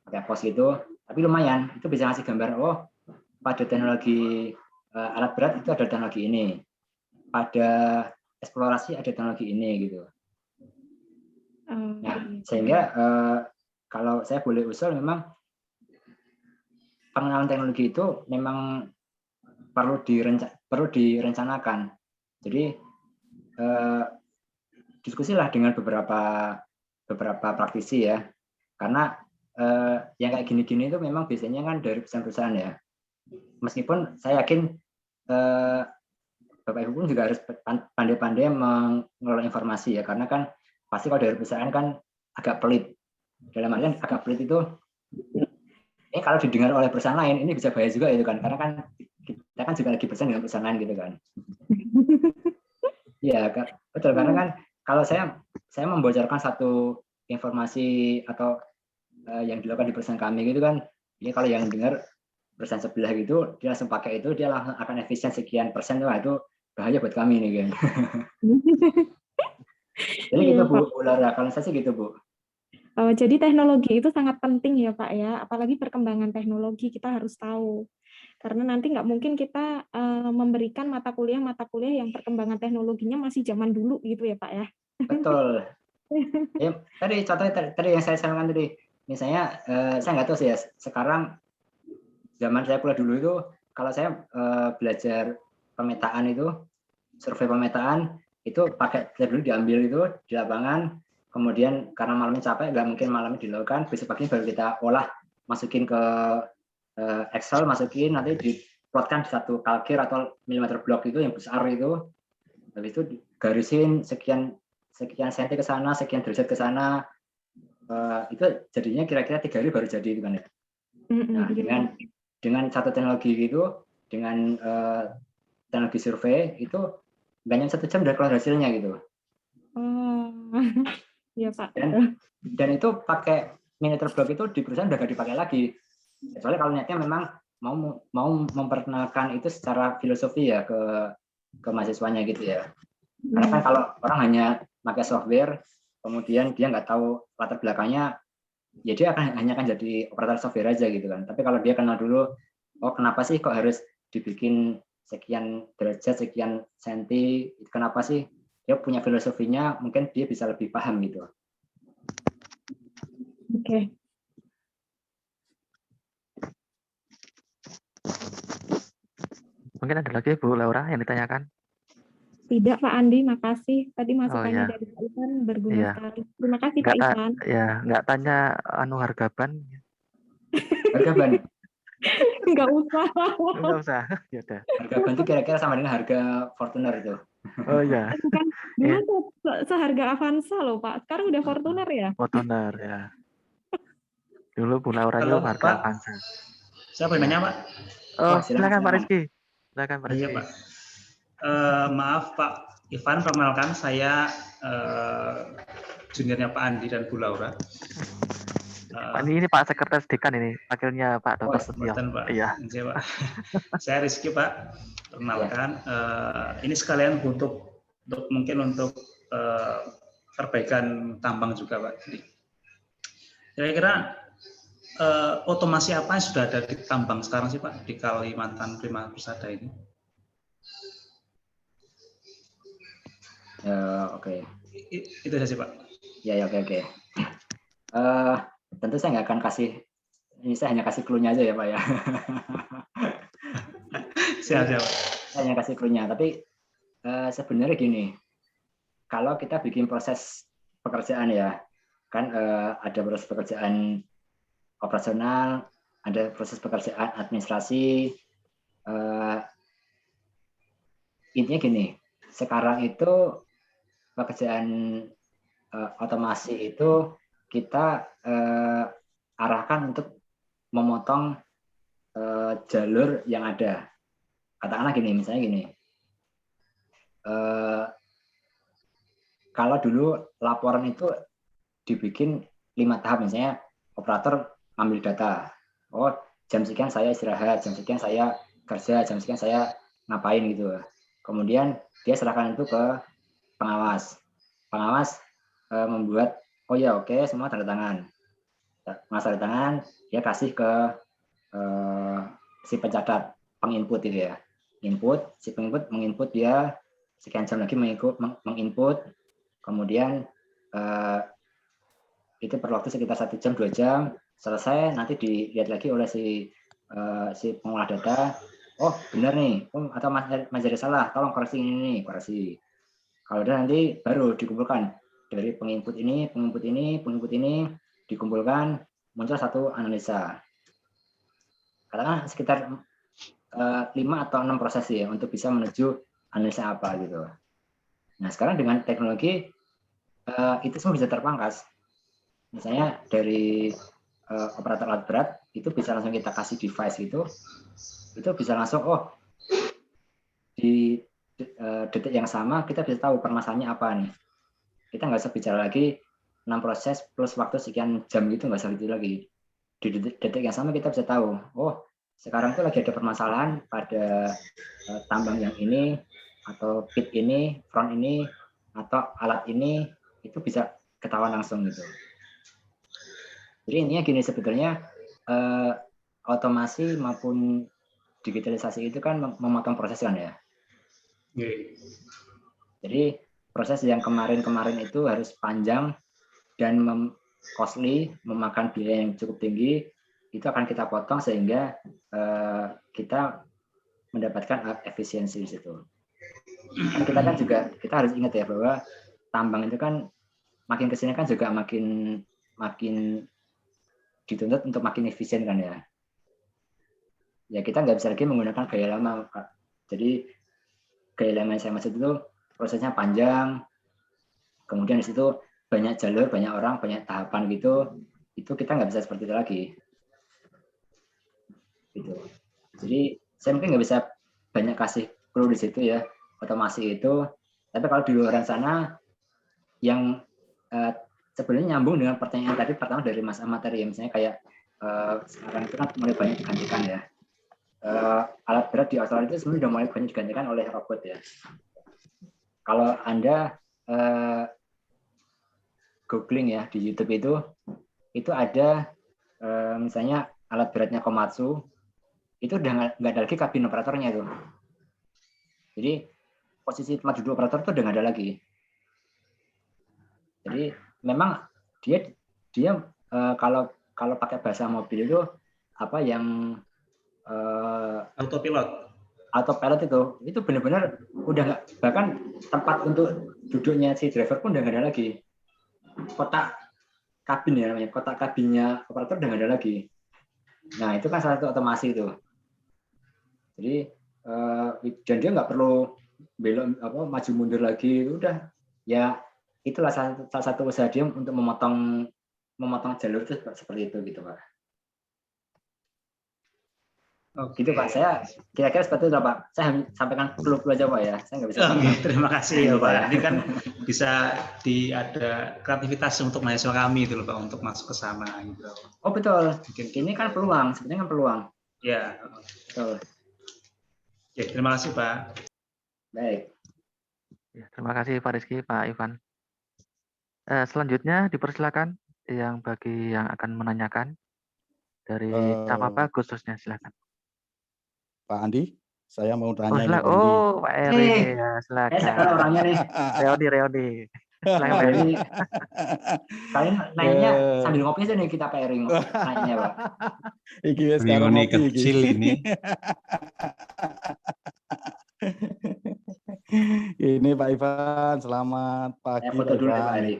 pakai pos itu, tapi lumayan itu bisa ngasih gambar, oh pada teknologi alat berat itu ada teknologi ini, pada eksplorasi ada teknologi ini gitu. Nah sehingga kalau saya boleh usul memang pengenalan teknologi itu memang perlu direncanakan. Jadi diskusilah dengan beberapa praktisi ya, karena yang kayak gini-gini itu memang biasanya kan dari perusahaan-perusahaan ya. Meskipun saya yakin Bapak Ibu pun juga harus pandai-pandai mengelola informasi ya, karena kan pasti kalau dari perusahaan kan agak pelit. Dalam artian agak pelit itu, kalau didengar oleh perusahaan lain ini bisa bahaya juga itu kan, karena kan kita kan juga lagi bersaing dengan perusahaan lain gitu kan. Iya, betul, karena kan kalau saya membocorkan satu informasi atau yang dilakukan di perusahaan kami gitu kan, ini kalau yang dengar perusahaan sebelah gitu, dia langsung pakai itu, dia langsung akan efisien sekian persen, wah itu bahaya buat kami nih kan. Jadi gitu Bu Laura, kalau saya sih gitu Bu. Jadi teknologi itu sangat penting ya Pak ya, apalagi perkembangan teknologi kita harus tahu. Karena nanti nggak mungkin kita memberikan mata kuliah yang perkembangan teknologinya masih zaman dulu gitu ya Pak ya. Betul. Ya, tadi contohnya tadi yang saya sampaikan tadi, misalnya saya nggak tahu sih ya, sekarang zaman saya kuliah dulu itu, kalau saya belajar pemetaan itu, survei pemetaan, itu pakai dulu diambil itu di lapangan, kemudian karena malamnya capek, nggak mungkin malamnya dilakukan, besok pagi baru kita olah, masukin ke Excel, masukin, nanti diplotkan di satu kalkir atau milimeter blok itu yang besar itu, habis itu garisin sekian senti ke sana, sekian derajat ke sana, itu jadinya kira-kira 3 hari baru jadi itu kan ya. Nah dengan satu teknologi gitu, dengan teknologi survei itu nggak nyampe 1 jam udah keluar hasilnya gitu. Iya Pak. Dan itu pakai milimeter blok itu di perusahaan udah nggak dipakai lagi. Kecuali kalau niatnya memang mau memperkenalkan itu secara filosofi ya ke mahasiswanya gitu ya. Karena kan kalau orang hanya pakai software, kemudian dia nggak tahu latar belakangnya, ya dia hanya akan jadi operator software aja gitu kan. Tapi kalau dia kenal dulu, oh kenapa sih kok harus dibikin sekian derajat, sekian senti, kenapa sih? Dia punya filosofinya, mungkin dia bisa lebih paham gitu. Oke. Mungkin ada lagi Bu Laura yang ditanyakan? Tidak Pak Andi, makasih. Tadi masukannya dari Pak Ivan berguna sekali. Terima kasih Pak Ivan. Ya, nggak tanya harga ban. Harga ban? Nggak usah. Nggak usah. Ya udah. Harga ban itu kira-kira sama dengan harga Fortuner itu. Oh iya. Bukan, dulu seharga Avanza loh Pak. Sekarang udah Fortuner ya? Fortuner ya. Dulu Bu Laura itu harga Avanza. Saya boleh nanya Pak? Oh, silakan Pak Rizky. Silakan Pak Rizky. Iya Pak. Maaf Pak Ivan, perkenalkan saya juniornya Pak Andi dan Bu Laura. Pak, ini Pak Sekretaris Dekan ini, wakilnya Pak Dr. Setio. Mboten, Pak. Iya. Nggih, Pak. Saya Rizky, Pak. Perkenalkan, ini sekalian untuk mungkin untuk perbaikan tambang juga, Pak. Jadi, kira-kira otomasi apa yang sudah ada di tambang sekarang sih, Pak, di Kalimantan Prima Persada ini? Oke. Itu saja sih, Pak. Ya, oke. Tentu saya nggak akan kasih, ini saya hanya kasih clue-nya aja ya Pak ya. Siap. Saya hanya kasih clue-nya, tapi sebenarnya gini, kalau kita bikin proses pekerjaan ya, kan ada proses pekerjaan operasional, ada proses pekerjaan administrasi. Intinya gini, sekarang itu pekerjaan otomasi itu kita arahkan untuk memotong jalur yang ada. Katakanlah gini, misalnya gini, kalau dulu laporan itu dibikin 5 tahap, misalnya operator ambil data, oh jam sekian saya istirahat, jam sekian saya kerja, jam sekian saya ngapain gitu. Kemudian dia serahkan itu ke pengawas. Pengawas membuat, oh ya oke, semua tanda tangan. Mas tanda tangan, dia kasih ke si pencatat, penginput itu ya. Input, si penginput menginput dia, sekian jam lagi menginput, kemudian itu perlu waktu sekitar 1 jam, 2 jam, selesai, nanti dilihat lagi oleh si pengolah data, oh benar nih, atau Mas ada salah, tolong koreksi ini, koreksi. Kalau udah nanti baru dikumpulkan dari penginput ini, dikumpulkan, muncul satu analisa. Katakan sekitar 5 atau 6 proses ya untuk bisa menuju analisa apa gitu. Nah sekarang dengan teknologi itu semua bisa terpangkas. Misalnya dari operator alat berat itu bisa langsung kita kasih device gitu, itu bisa langsung di detik yang sama kita bisa tahu permasalahannya apa nih. Kita nggak usah bicara lagi 6 proses plus waktu sekian jam gitu, nggak usah gitu lagi. Di detik yang sama kita bisa tahu, oh sekarang itu lagi ada permasalahan pada tambang yang ini, atau pit ini, front ini, atau alat ini, itu bisa ketahuan langsung gitu. Jadi intinya gini, sebetulnya otomasi maupun digitalisasi itu kan memotong proses kan ya. Jadi proses yang kemarin itu harus panjang dan costly, memakan biaya yang cukup tinggi, itu akan kita potong sehingga kita mendapatkan efisiensi di situ. Kita kan juga kita harus ingat ya bahwa tambang itu kan makin kesini kan juga makin dituntut untuk makin efisien kan ya. Ya kita nggak bisa lagi menggunakan gaya lama, Pak. Jadi gaya lama yang saya maksud itu prosesnya panjang, kemudian di situ banyak jalur, banyak orang, banyak tahapan gitu. Itu kita nggak bisa seperti itu lagi. Gitu. Jadi saya mungkin nggak bisa banyak kasih clue di situ ya, otomasi itu. Tapi kalau di luar sana yang sebenarnya nyambung dengan pertanyaan tadi pertama dari Mas Ahmad tadi ya, misalnya kayak sekarang itu kan mulai banyak digantikan ya. Alat berat di Australia itu sebenarnya sudah mulai banyak digantikan oleh robot ya. Kalau Anda googling ya di YouTube itu ada misalnya alat beratnya Komatsu, itu udah nggak ada lagi kabin operatornya itu. Jadi posisi tempat duduk operator itu udah nggak ada lagi. Jadi memang dia kalau pakai bahasa mobil itu apa yang autopilot itu benar-benar udah nggak, bahkan tempat untuk duduknya si driver pun udah nggak ada lagi. Kotak kabin ya namanya, kotak kabinnya operator udah nggak ada lagi. Nah itu kan salah satu otomasi itu. Jadi dan dia nggak perlu belok maju mundur lagi, udah ya itulah salah satu usaha dia untuk memotong jalur itu seperti itu gitu Pak. Oke. Gitu Pak, saya kira-kira seperti itu Pak. Saya sampaikan clue aja Pak ya, saya nggak bisa. Terima kasih ya Pak. Ini kan bisa ada kreativitas untuk mahasiswa kami itu loh Pak untuk masuk ke sana gitu. Oh betul. Mungkin Ini kan peluang, sebenarnya kan peluang. ya. Betul. Oke, terima kasih Pak. Baik. Ya, terima kasih Pak Rizky, Pak Ivan. Selanjutnya dipersilakan yang bagi yang akan menanyakan dari Capapa khususnya, silakan. Pak Andi, saya mau Oh, tanya ini silakan. Pak Andi. Oh, Pak Eri, ya, silakan. Saya orangnya nih. Reoni. Silakan Pak Eri. Jadi kalian nanya sambil ngopi aja nih kita Pak Eri nanya Pak. Iki wis karo Rioni ngopi iki. kecil ini. Ini Pak Ivan, selamat pagi. Saya foto dulu ya Pak Eri.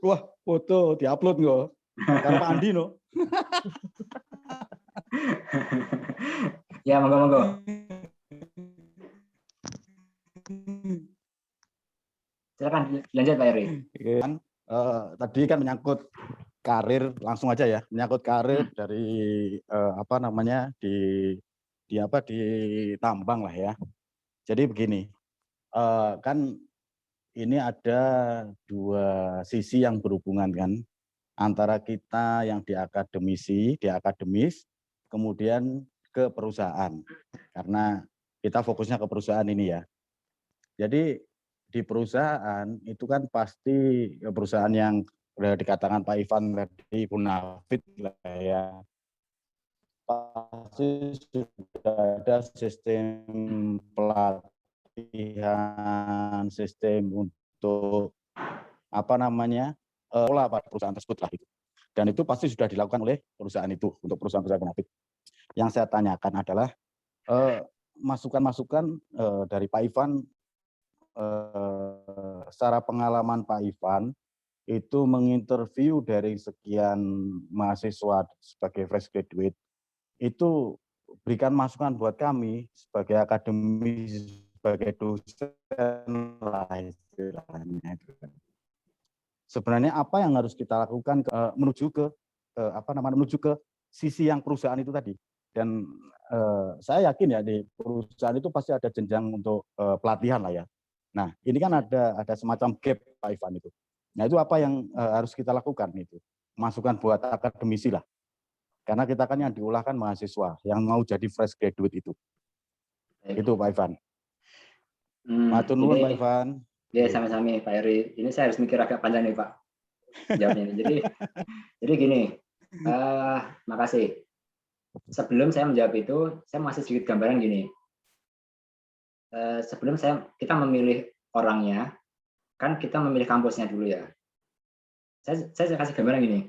Wah, foto diupload nggak? Karo Pak Andi no. Ya, monggo. Silakan lanjut Pak Eri. Kan, tadi kan menyangkut karir, langsung aja ya, menyangkut karir dari apa namanya di tambang lah ya. Jadi begini, kan ini ada dua sisi yang berhubungan kan, antara kita yang di akademis, kemudian ke perusahaan. Karena kita fokusnya ke perusahaan ini ya. Jadi di perusahaan itu kan pasti perusahaan yang udah dikatakan Pak Ivan tadi Punafit lah ya. Pasti sudah ada sistem pelatihan, sistem untuk apa namanya pola pada perusahaan tersebut lah itu. Dan itu pasti sudah dilakukan oleh perusahaan itu untuk perusahaan-perusahaan Punafit. Yang saya tanyakan adalah masukan-masukan dari Pak Ivan. Secara pengalaman Pak Ivan itu menginterview dari sekian mahasiswa sebagai fresh graduate, itu berikan masukan buat kami sebagai akademisi, sebagai dosen lah istilahnya itu. Sebenarnya apa yang harus kita lakukan menuju ke sisi yang perusahaan itu tadi. Dan saya yakin ya di perusahaan itu pasti ada jenjang untuk pelatihan lah ya. Nah, ini kan ada semacam gap Pak Ivan itu. Nah, itu apa yang harus kita lakukan itu? Masukan buat akademisi lah. Karena kita kan yang diolah kan mahasiswa yang mau jadi fresh graduate itu. Baik. Itu Pak Ivan. Matur nuwun Pak Ivan. Ya, sama-sama Pak Eri. Ini saya harus mikir agak panjang nih Pak. Jawabnya ini. Jadi gini, makasih. Sebelum saya menjawab itu, saya masih sedikit gambaran gini. Sebelum kita memilih orangnya, kan kita memilih kampusnya dulu ya. Saya kasih gambaran gini.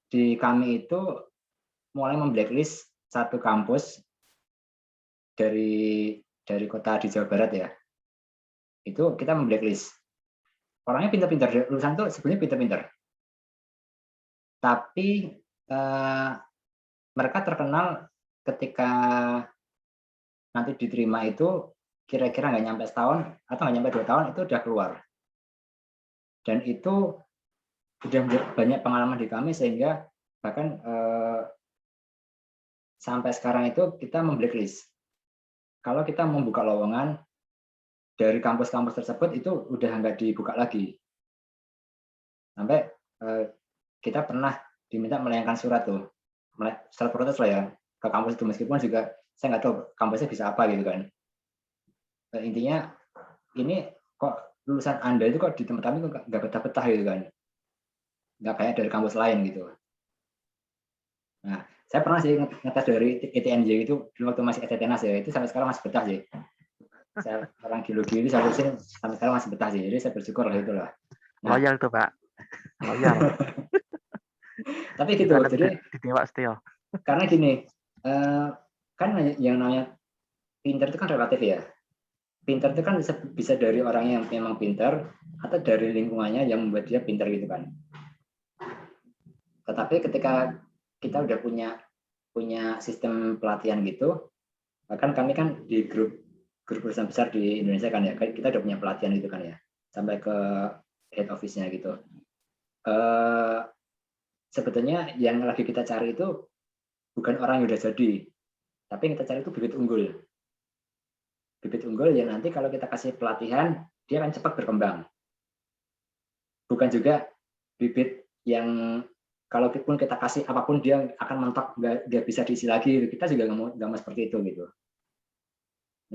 Di kami itu mulai memblacklist satu kampus dari kota di Jawa Barat ya. Itu kita memblacklist. Orangnya pintar-pintar, lulusan tuh sebenarnya pintar-pintar. Tapi mereka terkenal ketika nanti diterima itu kira-kira nggak nyampe setahun atau nggak nyampe 2 tahun itu udah keluar. Dan itu sudah banyak pengalaman di kami sehingga bahkan sampai sekarang itu kita memblacklist. Kalau kita membuka lowongan dari kampus-kampus tersebut itu udah nggak dibuka lagi. Sampai kita pernah diminta melayangkan surat protes lah ya ke kampus itu, meskipun juga saya nggak tahu kampusnya bisa apa gitu kan. Intinya ini kok lulusan Anda itu kok di tempat kami kok nggak betah-betah gitu kan, nggak kayak dari kampus lain gitu. Nah, saya pernah sih ngetes dari ITNJ itu dulu waktu masih STNAS ya, itu sampai sekarang masih betah sih. Saya orang geologi itu saya urusin sampai sekarang masih betah sih, jadi saya bersyukur lah itulah. Nah, Loyal tuh Pak, loyal. Tapi gitu, jadi di Dewa Steel. Karena gini, kan yang namanya pinter itu kan relatif ya. Pinter itu kan bisa dari orang yang memang pinter atau dari lingkungannya yang membuat dia pinter gitu kan. Tetapi ketika kita udah punya sistem pelatihan gitu, bahkan kami kan di grup perusahaan besar di Indonesia kan ya, kita udah punya pelatihan gitu kan ya, sampai ke head office-nya gitu. Sebetulnya yang lagi kita cari itu bukan orang yang udah jadi, tapi yang kita cari itu bibit unggul. Bibit unggul yang nanti kalau kita kasih pelatihan, dia akan cepat berkembang. Bukan juga bibit yang kalau pun kita kasih apapun dia akan mentok, nggak bisa diisi lagi. Kita juga nggak mau seperti itu gitu.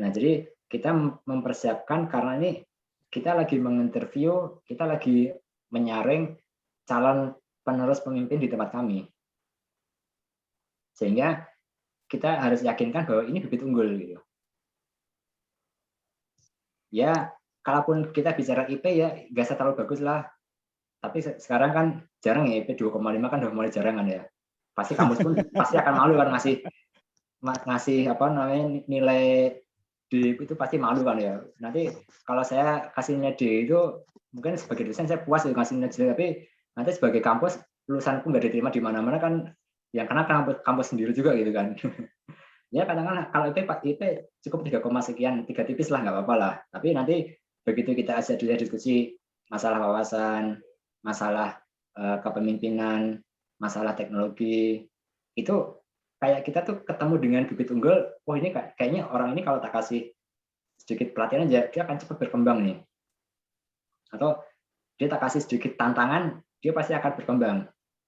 Nah, jadi kita mempersiapkan karena ini kita lagi menginterview, kita lagi menyaring calon penerus pemimpin di tempat kami. Sehingga kita harus yakinkan bahwa ini bibit unggul gitu. Ya, kalaupun kita bicara IP ya nggak usah terlalu bagus lah. Tapi sekarang kan jarang ya IP 2,5 kan udah mulai jarang kan ya. Pasti kampus pun pasti akan malu kan ngasih apa namanya nilai D itu pasti malu kan ya. Nanti kalau saya kasihnya D itu mungkin sebagai dosen saya puas ngasih nilai D, tapi nanti sebagai kampus lulusanku nggak diterima di mana-mana kan, yang karena kampus sendiri juga gitu kan. Ya kadang-kadang kalau IP cukup 3, sekian, 3 tipis lah nggak apa-apa lah. Tapi nanti begitu kita ajak dia diskusi masalah wawasan, masalah kepemimpinan, masalah teknologi, itu kayak kita tuh ketemu dengan bibit unggul, wah ini kayaknya orang ini kalau tak kasih sedikit pelatihan aja, dia akan cepat berkembang nih. Atau dia tak kasih sedikit tantangan, dia pasti akan berkembang.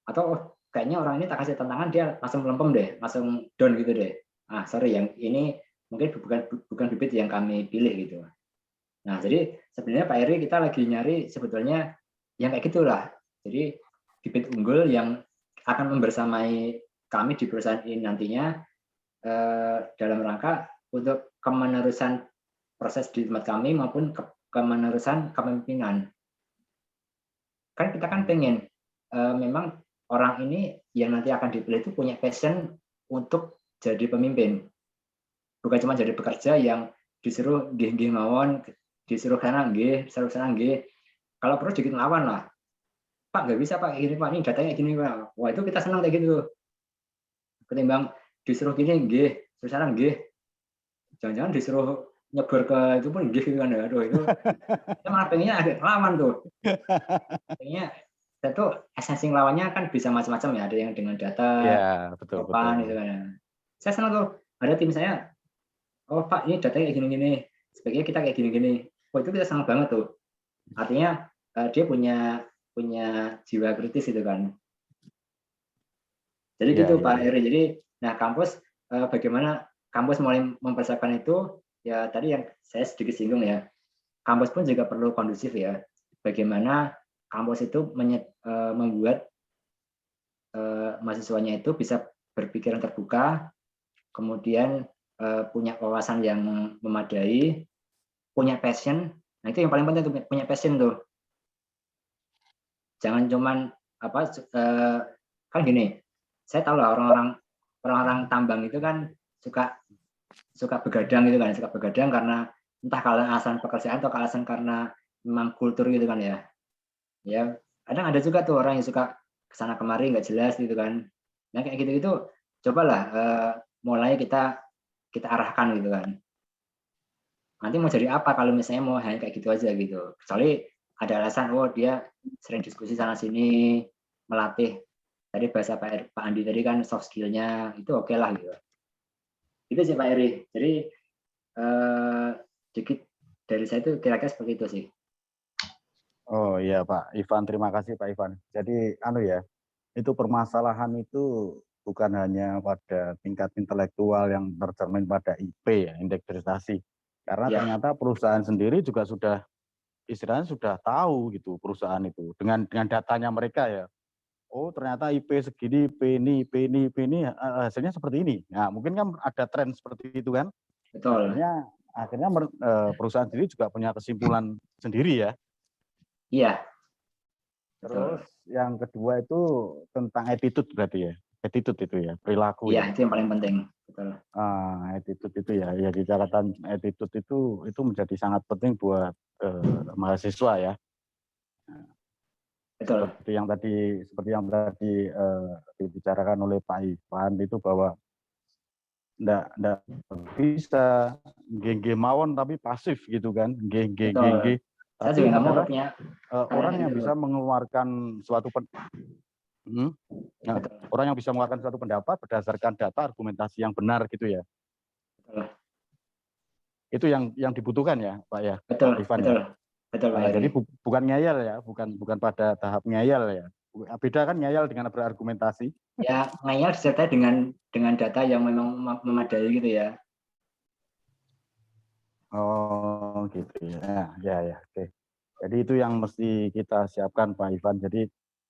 Atau oh, kayaknya orang ini tak kasih tantangan, dia langsung melempem deh, langsung down gitu deh. Ah, sorry, yang ini mungkin bukan bibit yang kami pilih gitu. Nah, jadi sebenarnya Pak Eri kita lagi nyari sebetulnya yang kayak gitulah. Jadi bibit unggul yang akan membersamai kami di perusahaan ini nantinya dalam rangka untuk kemenerusan proses di tempat kami maupun kemenerusan kepemimpinan. Kan kita kan pengen memang orang ini yang nanti akan dipilih itu punya passion untuk jadi pemimpin. Bukan cuma jadi pekerja yang disuruh nggih mawon, disuruh sana nggih, disuruh sana nggih. Kalau perlu dikit lawan lah. Pak nggak bisa Pak ini Pak, ini datanya gini Pak. Wah itu kita senang kayak gitu. Ketimbang disuruh gini nggih, disuruh sana nggih. Jangan-jangan disuruh nyebur ke itu pun nggih gitu kan. Aduh itu kita malah pengennya agak lawan tuh. Pengennya tentu esensi lawannya kan bisa macam-macam ya, ada yang dengan data, Ya, betul. gitu kan. Saya senang tuh, ada tim saya, oh Pak ini datanya kayak gini-gini, sebaiknya kita kayak gini-gini. Oh itu kita senang banget tuh. Artinya dia punya jiwa kritis itu kan. Jadi gitu Pak Eri. Jadi nah kampus bagaimana kampus mulai mempersiapkan itu ya tadi yang saya sedikit singgung ya. Kampus pun juga perlu kondusif ya. Bagaimana kampus itu membuat mahasiswanya itu bisa berpikiran terbuka, kemudian punya wawasan yang memadai, punya passion. Nah itu yang paling penting tuh, punya passion tuh. Jangan cuman kan gini, saya tahu lah orang-orang tambang itu kan suka begadang gitu kan, suka begadang karena entah kalau alasan pekerjaan atau alasan karena memang kultur gitu kan ya. Ya, kadang ada juga tuh orang yang suka kesana kemari nggak jelas gitu kan. Nah kayak gitu-gitu, cobalah mulai kita arahkan gitu kan. Nanti mau jadi apa kalau misalnya mau hanya kayak gitu aja gitu. Kecuali ada alasan, oh dia sering diskusi sana sini, melatih tadi bahasa Pak Andi tadi kan soft skill-nya itu oke lah gitu. Itu sih Pak Eri. Jadi sedikit dari saya itu kira-kira seperti itu sih. Oh iya Pak Ivan, terima kasih Pak Ivan. Jadi itu permasalahan itu bukan hanya pada tingkat intelektual yang tercermin pada IP ya, indeks prestasi. Karena ternyata perusahaan sendiri juga sudah istilahnya sudah tahu gitu perusahaan itu dengan datanya mereka ya. Oh ternyata IP segini, IP ini hasilnya seperti ini. Nah mungkin kan ada tren seperti itu kan. Betul. Akhirnya perusahaan sendiri juga punya kesimpulan sendiri ya. Iya. Terus yang kedua itu tentang attitude berarti ya. Attitude itu ya, perilaku. Iya, itu yang paling penting. Betul. Attitude itu ya di catatan attitude itu menjadi sangat penting buat mahasiswa ya. Betul. Seperti yang tadi dibicarakan oleh Pak Ivan itu bahwa enggak bisa geng mawon tapi pasif gitu kan. Geng. Saya juga nggak mau punya orang yang bisa mengeluarkan suatu orang yang bisa mengeluarkan suatu pendapat berdasarkan data argumentasi yang benar gitu ya. Betul. Itu yang dibutuhkan ya Pak ya. Betul. Pak Ivan, betul. ya. Betul Pak Jadi Heri. bukan ngeyel ya, bukan pada tahap ngeyel ya. Beda kan ngeyel dengan berargumentasi. Ya, ngeyel disertai dengan data yang memang memadai gitu ya. Oh gitu ya, ya, oke. Jadi itu yang mesti kita siapkan Pak Ivan. Jadi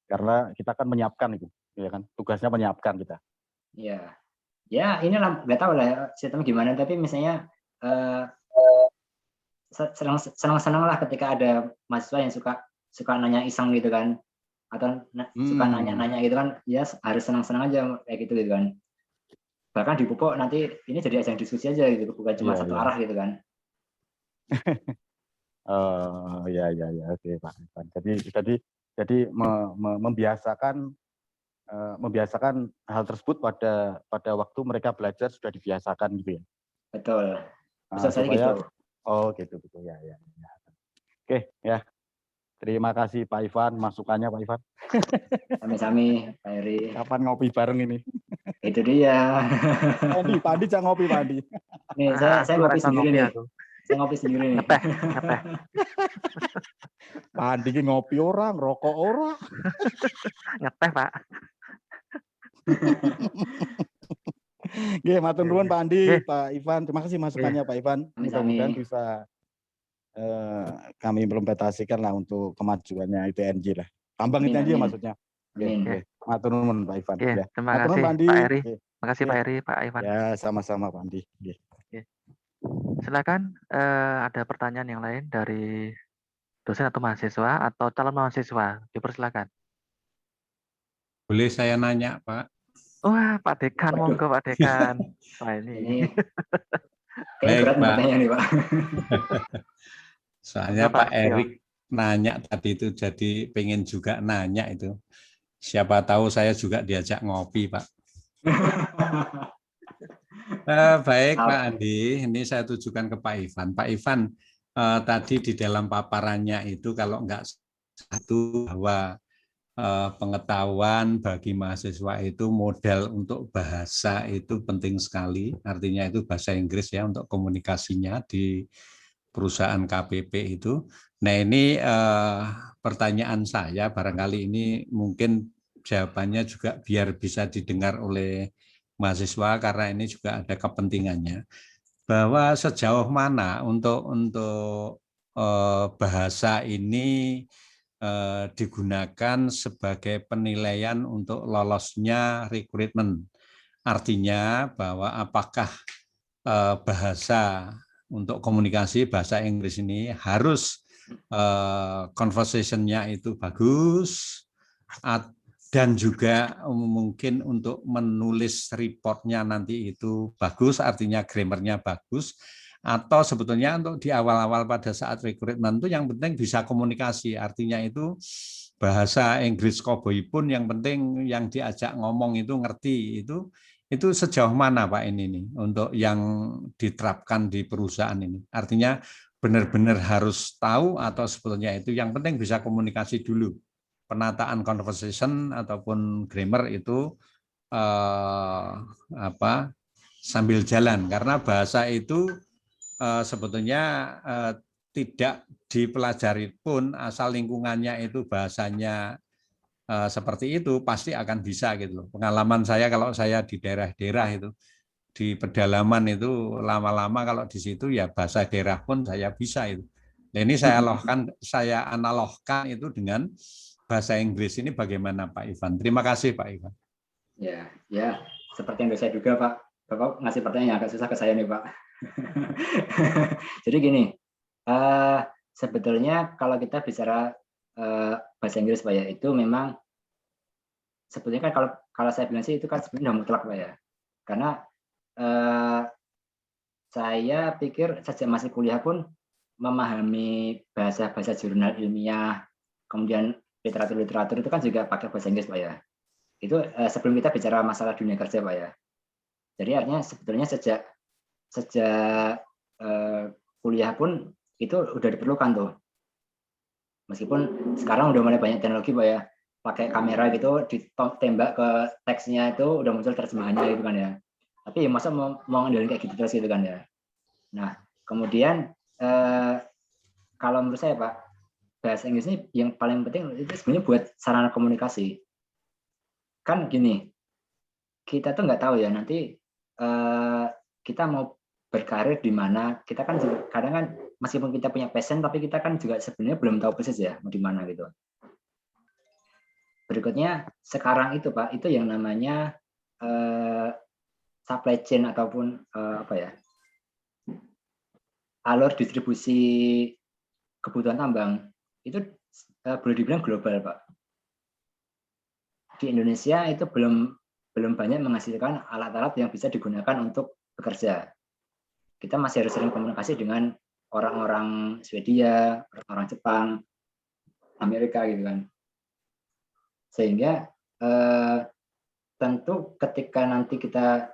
karena kita kan menyiapkan itu, ya kan, tugasnya menyiapkan kita. Iya. Ya, inilah nggak tahu lah sistem gimana, tapi misalnya senang-senang lah ketika ada mahasiswa yang suka nanya iseng gitu kan, atau suka nanya-nanya gitu kan, ya harus senang-senang aja kayak gitu kan. Bahkan di pupuk nanti ini jadi ajang diskusi aja gitu, bukan cuma satu arah gitu kan. Oh ya, oke Pak Ivan. Jadi membiasakan hal tersebut pada waktu mereka belajar sudah dibiasakan gitu ya. Betul. Bisa saya Supaya, gitu. Oh gitu ya. Oke ya. Terima kasih Pak Ivan, masukannya Pak Ivan. Sami-sami Pak Heri. Kapan ngopi bareng ini? Itu dia. Pak Andi jangan ngopi Pak Andi. Nih saya ngopi sendiri nih. Saya ngopi sendiri nih. Ngeteh. Pak Andi ki ngopi orang, rokok orang. Ngeteh Pak. Oke, matur nuwun Pak Andi, Pak Ivan. Terima kasih masukannya Pak Ivan. Mudah-mudahan bisa kami implementasikan lah untuk kemajuannya ITNJ lah. Tambang ITNJ maksudnya. Oke. Matur nuwun Pak Ivan. Ya, terima kasih Pak Heri. Terima kasih Pak Heri, Pak Ivan. Ya, sama-sama Pak Andi. Silakan ada pertanyaan yang lain dari dosen atau mahasiswa atau calon mahasiswa. Dipersilakan. Boleh saya nanya, Pak? Wah, Pak Dekan, monggo Pak Dekan. Wah ini. Baik, Pak. Nih, Pak. Soalnya Pak Erik nanya tadi itu, jadi pengen juga nanya itu. Siapa tahu saya juga diajak ngopi, Pak. Baik, Pak Andi. Ini saya tujukan ke Pak Ivan. Pak Ivan, tadi di dalam paparannya itu kalau enggak satu bahwa pengetahuan bagi mahasiswa itu modal untuk bahasa itu penting sekali. Artinya itu bahasa Inggris ya untuk komunikasinya di perusahaan KPP itu. Nah ini pertanyaan saya barangkali ini mungkin jawabannya juga biar bisa didengar oleh mahasiswa karena ini juga ada kepentingannya. Bahwa sejauh mana untuk bahasa ini digunakan sebagai penilaian untuk lolosnya rekrutmen. Artinya bahwa apakah bahasa untuk komunikasi bahasa Inggris ini harus conversation-nya itu bagus dan juga mungkin untuk menulis report-nya nanti itu bagus, artinya grammar-nya bagus. Atau sebetulnya untuk di awal-awal pada saat rekrutmen itu yang penting bisa komunikasi, artinya itu bahasa Inggris koboi pun yang penting yang diajak ngomong itu ngerti, itu sejauh mana Pak ini nih untuk yang diterapkan di perusahaan ini, artinya benar-benar harus tahu atau sebetulnya itu yang penting bisa komunikasi dulu, penataan conversation ataupun grammar itu sambil jalan, karena bahasa itu sebetulnya tidak dipelajari pun asal lingkungannya itu bahasanya seperti itu pasti akan bisa gitu loh. Pengalaman saya kalau saya di daerah-daerah itu di pedalaman itu lama-lama kalau di situ ya bahasa daerah pun saya bisa itu. Nah, ini saya analogkan itu dengan bahasa Inggris ini bagaimana Pak Ivan? Terima kasih Pak Ivan. Ya seperti yang saya duga Pak. Bapak ngasih pertanyaan yang agak susah ke saya nih Pak. Jadi gini, sebetulnya kalau kita bicara bahasa Inggris Pak ya, itu memang sebetulnya kan kalau saya bilang sih itu kan sebenarnya mutlak Pak ya. Karena saya pikir sejak masih kuliah pun memahami bahasa-bahasa jurnal ilmiah, kemudian literatur-literatur itu kan juga pakai bahasa Inggris Pak ya. Itu sebelum kita bicara masalah dunia kerja Pak ya. Jadi artinya sebetulnya sejak kuliah pun itu udah diperlukan tuh. Meskipun sekarang udah mulai banyak teknologi Pak ya, pakai kamera gitu ditembak ke teksnya itu udah muncul terjemahannya gitu kan ya. Tapi ya masa mau ngandelin kayak gitu terus gitu kan ya. Nah kemudian kalau menurut saya Pak, bahasa Inggris ini yang paling penting itu sebenarnya buat sarana komunikasi. Kan gini, kita tuh nggak tahu ya nanti kita mau berkarir di mana. Kita kan juga, kadang kan meskipun kita punya passion, tapi kita kan juga sebenarnya belum tahu persis ya mau di mana gitu. Berikutnya sekarang itu Pak, itu yang namanya supply chain ataupun apa ya, alur distribusi kebutuhan tambang itu boleh dibilang global Pak. Di Indonesia itu belum banyak menghasilkan alat-alat yang bisa digunakan untuk bekerja. Kita masih harus sering komunikasi dengan orang-orang Swedia, orang Jepang, Amerika gitu kan. Sehingga tentu ketika nanti kita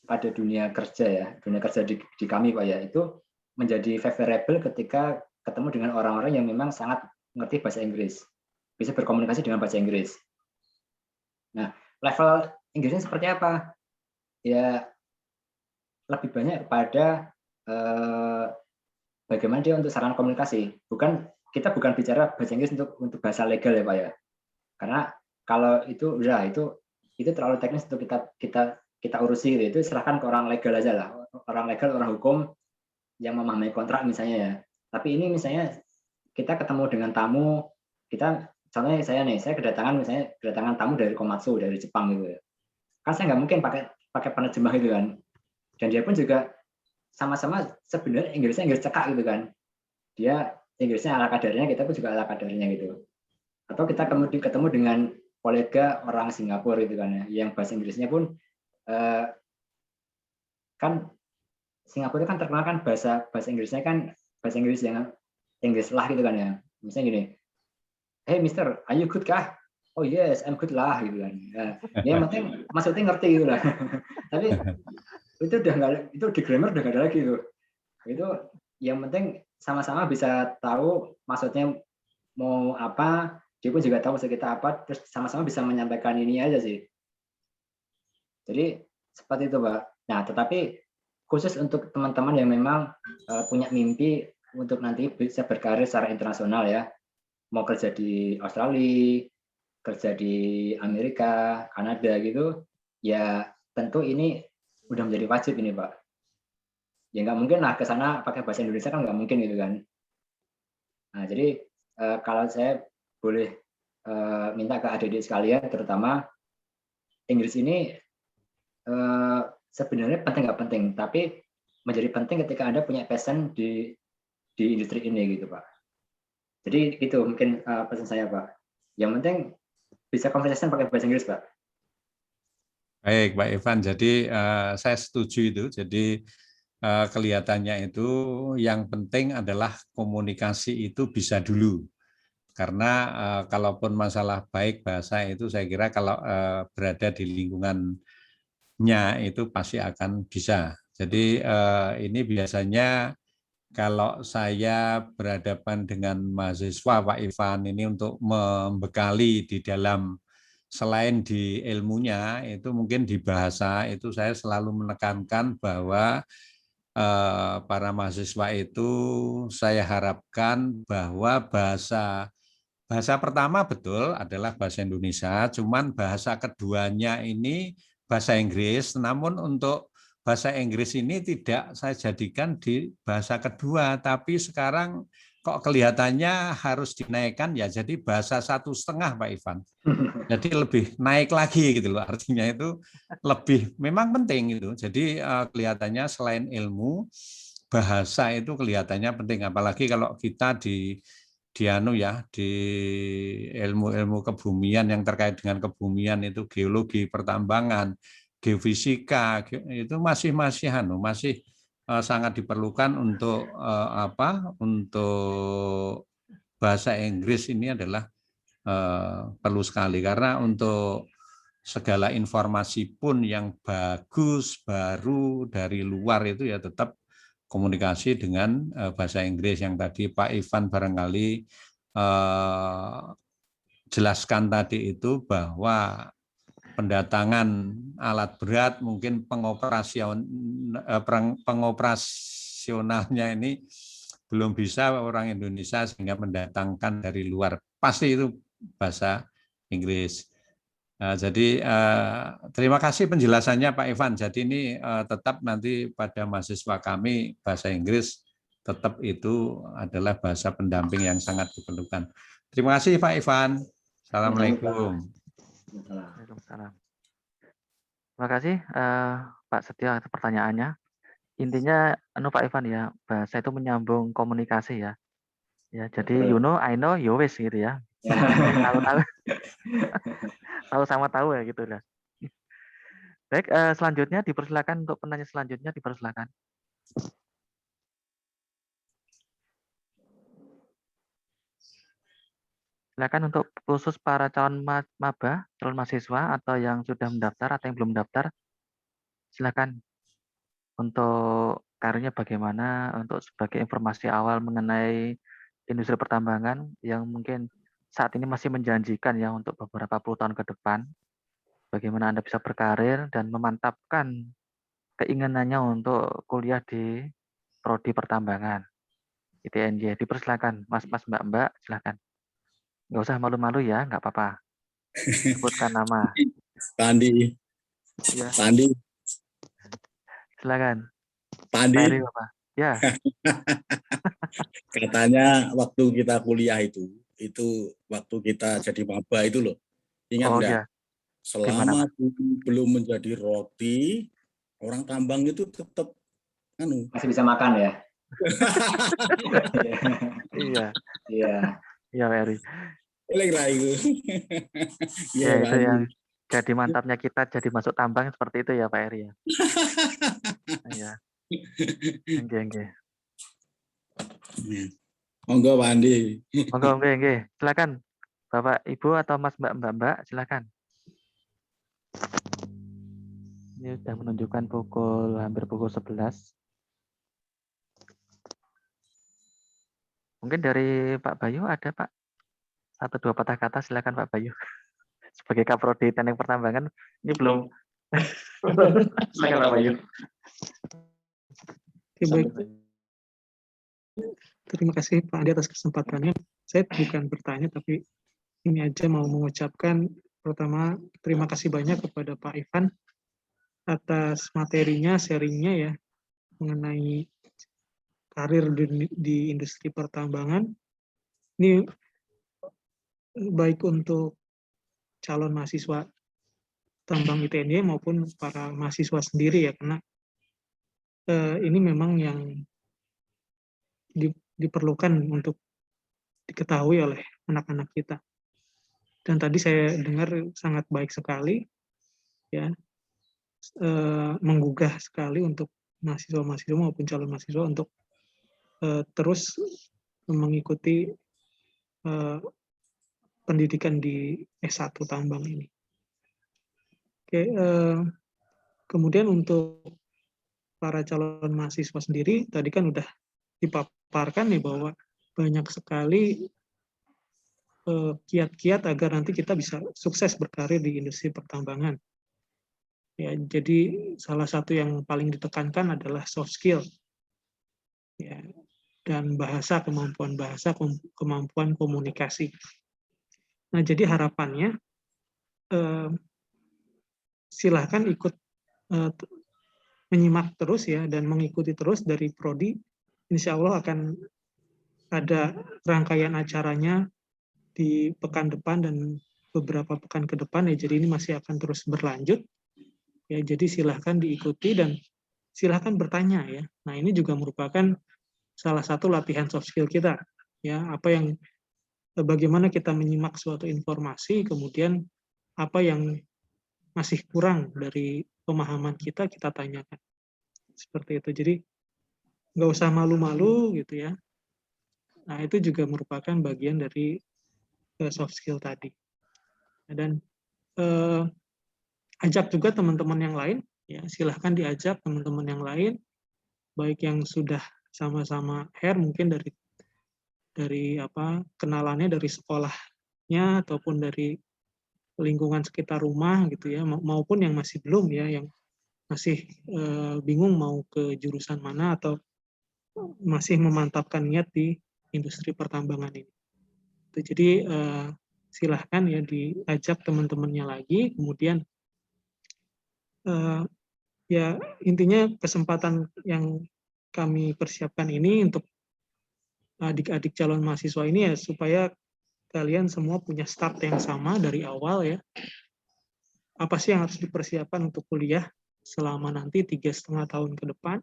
pada dunia kerja ya, dunia kerja di kami Pak ya, itu menjadi favorable ketika ketemu dengan orang-orang yang memang sangat mengerti bahasa Inggris, bisa berkomunikasi dengan bahasa Inggris. Nah, level Inggrisnya seperti apa? Ya lebih banyak kepada bagaimana dia untuk sarana komunikasi. Kita bukan bicara bahasa Inggris untuk bahasa legal ya Pak ya. Karena kalau itu udah itu terlalu teknis untuk kita urusi gitu. Itu serahkan ke orang legal aja lah. Orang legal, orang hukum yang memahami kontrak misalnya ya. Tapi ini misalnya kita ketemu dengan tamu, contohnya saya kedatangan tamu dari Komatsu, dari Jepang gitu ya. Kan saya nggak mungkin pakai penerjemah gitu kan. Dan dia pun juga sama-sama sebenarnya Inggris cekak gitu kan. Dia Inggrisnya ala kadarnya, kita pun juga ala kadarnya gitu. Atau kita kemudian ketemu dengan kolega orang Singapura gitu kan ya, yang bahasa Inggrisnya pun kan Singapura kan terkenal kan bahasa Inggrisnya kan bahasa Inggris yang Inggris lah gitu kan ya. Misalnya gini, hey Mister, are you good kah? Oh yes, I'm good lah gitu kan. Ya yang penting maksudnya ngerti gitu lah. Tapi itu udah nggak, itu di grammar udah nggak ada lagi tuh. Itu yang penting sama-sama bisa tahu maksudnya mau apa, dia pun juga tahu maksud kita apa, terus sama-sama bisa menyampaikan ini aja sih. Jadi seperti itu Pak. Nah tetapi khusus untuk teman-teman yang memang punya mimpi untuk nanti bisa berkarir secara internasional ya, mau kerja di Australia, kerja di Amerika, Kanada gitu, ya tentu ini udah menjadi wajib ini Pak. Ya nggak mungkin lah ke sana pakai bahasa Indonesia kan nggak mungkin gitu kan. Nah jadi kalau saya boleh minta ke adik-adik sekalian, terutama Inggris ini sebenarnya penting nggak penting, tapi menjadi penting ketika Anda punya passion di industri ini gitu Pak. Jadi itu mungkin pesan saya Pak. Yang penting bisa conversation pakai bahasa Inggris Pak. Baik, Pak Ivan. Jadi saya setuju itu. Jadi kelihatannya itu yang penting adalah komunikasi itu bisa dulu. Karena kalaupun masalah baik bahasa itu saya kira kalau berada di lingkungannya itu pasti akan bisa. Jadi ini biasanya kalau saya berhadapan dengan mahasiswa Pak Ivan ini untuk membekali di dalam selain di ilmunya itu mungkin di bahasa itu saya selalu menekankan bahwa para mahasiswa itu saya harapkan bahwa bahasa pertama betul adalah bahasa Indonesia, cuman bahasa keduanya ini bahasa Inggris, namun untuk bahasa Inggris ini tidak saya jadikan di bahasa kedua, tapi sekarang kok kelihatannya harus dinaikkan ya jadi bahasa 1,5 Pak Ivan. Jadi lebih naik lagi gitu loh, artinya itu lebih memang penting itu. Jadi kelihatannya selain ilmu, bahasa itu kelihatannya penting, apalagi kalau kita di ilmu-ilmu kebumian yang terkait dengan kebumian itu geologi, pertambangan, geofisika itu masih sangat diperlukan untuk untuk bahasa Inggris ini adalah perlu sekali karena untuk segala informasi pun yang bagus baru dari luar itu ya tetap komunikasi dengan bahasa Inggris yang tadi Pak Ivan barangkali jelaskan tadi itu bahwa pendatangan alat berat mungkin pengoperasionalnya ini belum bisa orang Indonesia sehingga mendatangkan dari luar. Pasti itu bahasa Inggris. Jadi terima kasih penjelasannya Pak Ivan. Jadi ini tetap nanti pada mahasiswa kami bahasa Inggris tetap itu adalah bahasa pendamping yang sangat diperlukan. Terima kasih Pak Ivan. Assalamualaikum. Waalaikumsalam. Terima kasih Pak Setia atas pertanyaannya. Intinya Pak Ivan ya, bahasa itu menyambung komunikasi ya. Ya, jadi you know, I know, you wish gitu ya. Tahu-tahu. Tahu sama tahu ya gitu lah. Baik, selanjutnya dipersilakan untuk penanya selanjutnya dipersilakan. Silakan untuk khusus para calon maba, calon mahasiswa atau yang sudah mendaftar atau yang belum mendaftar. Silakan untuk karirnya bagaimana, untuk sebagai informasi awal mengenai industri pertambangan yang mungkin saat ini masih menjanjikan ya untuk beberapa puluh tahun ke depan. Bagaimana Anda bisa berkarir dan memantapkan keinginannya untuk kuliah di prodi pertambangan. ITNJ, dipersilakan Mas-mas, Mbak-mbak, silakan. Nggak usah malu-malu ya, nggak apa-apa. Sebutkan nama. Pak Andi. Ya. Pak Andi. Silakan. Pak Andi. Peri, Bapak. Ya. Katanya waktu kita kuliah itu waktu kita jadi maba itu loh. Ingat enggak? Ya. Selama belum menjadi roti, orang tambang itu tetap masih bisa makan ya. Iya. Iya. Iya, Peri. Lah itu. Ya, itu yang jadi mantapnya kita jadi masuk tambang seperti itu ya Pak Eri ya. Iya. Oke. Monggo Pak Andi. Monggo, nggih. Silakan. Bapak, Ibu atau Mas, Mbak, silakan. Ini sudah menunjukkan hampir pukul 11. Mungkin dari Pak Bayu ada Pak? 1-2 patah kata silakan Pak Bayu. Sebagai Kaprodi Teknik Pertambangan, ini belum. Silakan Pak Bayu. Oke, baik. Terima kasih Pak Andi atas kesempatannya. Saya bukan bertanya, tapi ini aja mau mengucapkan pertama terima kasih banyak kepada Pak Ivan atas materinya, sharingnya ya mengenai karir di industri pertambangan. Ini baik untuk calon mahasiswa tambang ITNJ maupun para mahasiswa sendiri ya, karena ini memang yang diperlukan untuk diketahui oleh anak-anak kita. Dan tadi saya dengar sangat baik sekali, ya, menggugah sekali untuk mahasiswa-mahasiswa maupun calon mahasiswa untuk terus mengikuti pendidikan di S1 tambang ini. Oke, kemudian untuk para calon mahasiswa sendiri, tadi kan udah dipaparkan nih bahwa banyak sekali kiat-kiat agar nanti kita bisa sukses berkarir di industri pertambangan. Ya, jadi salah satu yang paling ditekankan adalah soft skill, ya, dan kemampuan bahasa, kemampuan komunikasi. Nah, jadi harapannya silahkan ikut menyimak terus ya dan mengikuti terus dari prodi. Insya Allah akan ada rangkaian acaranya di pekan depan dan beberapa pekan ke depan ya, jadi ini masih akan terus berlanjut ya, jadi silahkan diikuti dan silahkan bertanya ya. Nah, ini juga merupakan salah satu latihan soft skill kita ya, bagaimana kita menyimak suatu informasi, kemudian apa yang masih kurang dari pemahaman kita tanyakan seperti itu. Jadi nggak usah malu-malu gitu ya. Nah, itu juga merupakan bagian dari soft skill tadi. Dan ajak juga teman-teman yang lain, ya silahkan diajak teman-teman yang lain, baik yang sudah sama-sama mungkin dari kenalannya dari sekolahnya ataupun dari lingkungan sekitar rumah gitu ya, maupun yang masih belum ya, yang masih bingung mau ke jurusan mana atau masih memantapkan niat di industri pertambangan ini. Jadi silahkan ya diajak teman-temannya lagi, kemudian ya intinya kesempatan yang kami persiapkan ini untuk adik-adik calon mahasiswa ini ya supaya kalian semua punya start yang sama dari awal ya. Apa sih yang harus dipersiapkan untuk kuliah selama nanti 3,5 tahun ke depan.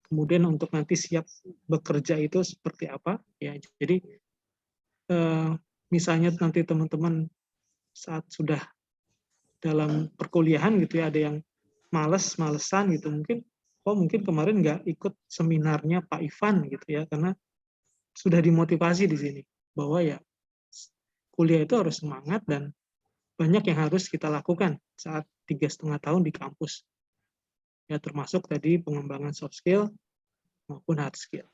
Kemudian untuk nanti siap bekerja itu seperti apa ya. Jadi misalnya nanti teman-teman saat sudah dalam perkuliahan gitu ya, ada yang malesan gitu, mungkin kemarin nggak ikut seminarnya Pak Ivan gitu ya, karena sudah dimotivasi di sini bahwa ya kuliah itu harus semangat dan banyak yang harus kita lakukan saat 3,5 tahun di kampus ya, termasuk tadi pengembangan soft skill maupun hard skill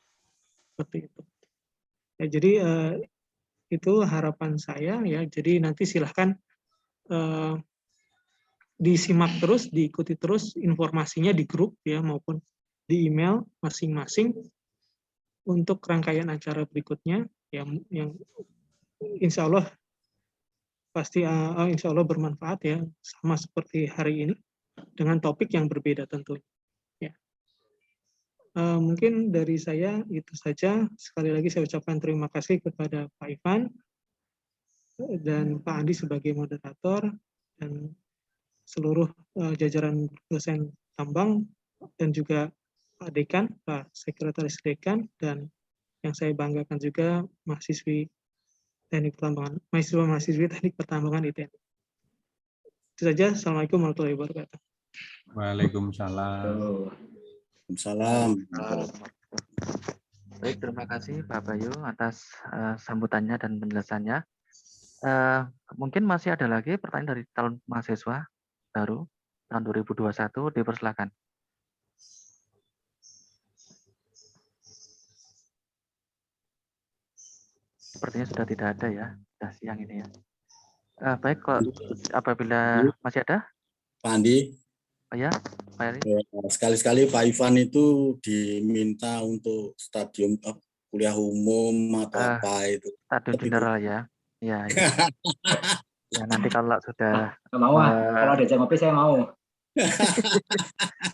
seperti itu ya. Jadi itu harapan saya ya. Jadi nanti silahkan disimak terus, diikuti terus informasinya di grup ya maupun di email masing-masing untuk rangkaian acara berikutnya yang insya Allah pasti insya Allah bermanfaat ya, sama seperti hari ini dengan topik yang berbeda tentunya. Ya. Mungkin dari saya itu saja. Sekali lagi saya ucapkan terima kasih kepada Pak Ivan dan Pak Andi sebagai moderator dan seluruh jajaran dosen tambang dan juga Pak Dekan, Pak Sekretaris Dekan, dan yang saya banggakan juga mahasiswi teknik pertambangan, mahasiswi teknik pertambangan ITN. Itu saja. Assalamualaikum warahmatullahi wabarakatuh. Waalaikumsalam. Salam. Baik, terima kasih Pak Bayu atas sambutannya dan penjelasannya. Mungkin masih ada lagi pertanyaan dari calon mahasiswa baru tahun 2021, dipersilakan. Sepertinya sudah tidak ada ya, sudah siang ini ya. Baik, kok apabila masih ada? Pak Andi. Oh ya, Pak Eri. Sekali-sekali Pak Ivan itu diminta untuk stadium kuliah umum atau apa itu. Stadium general ya. Ya, ya. Ya nanti kalau sudah mau kalau ada kopi saya mau.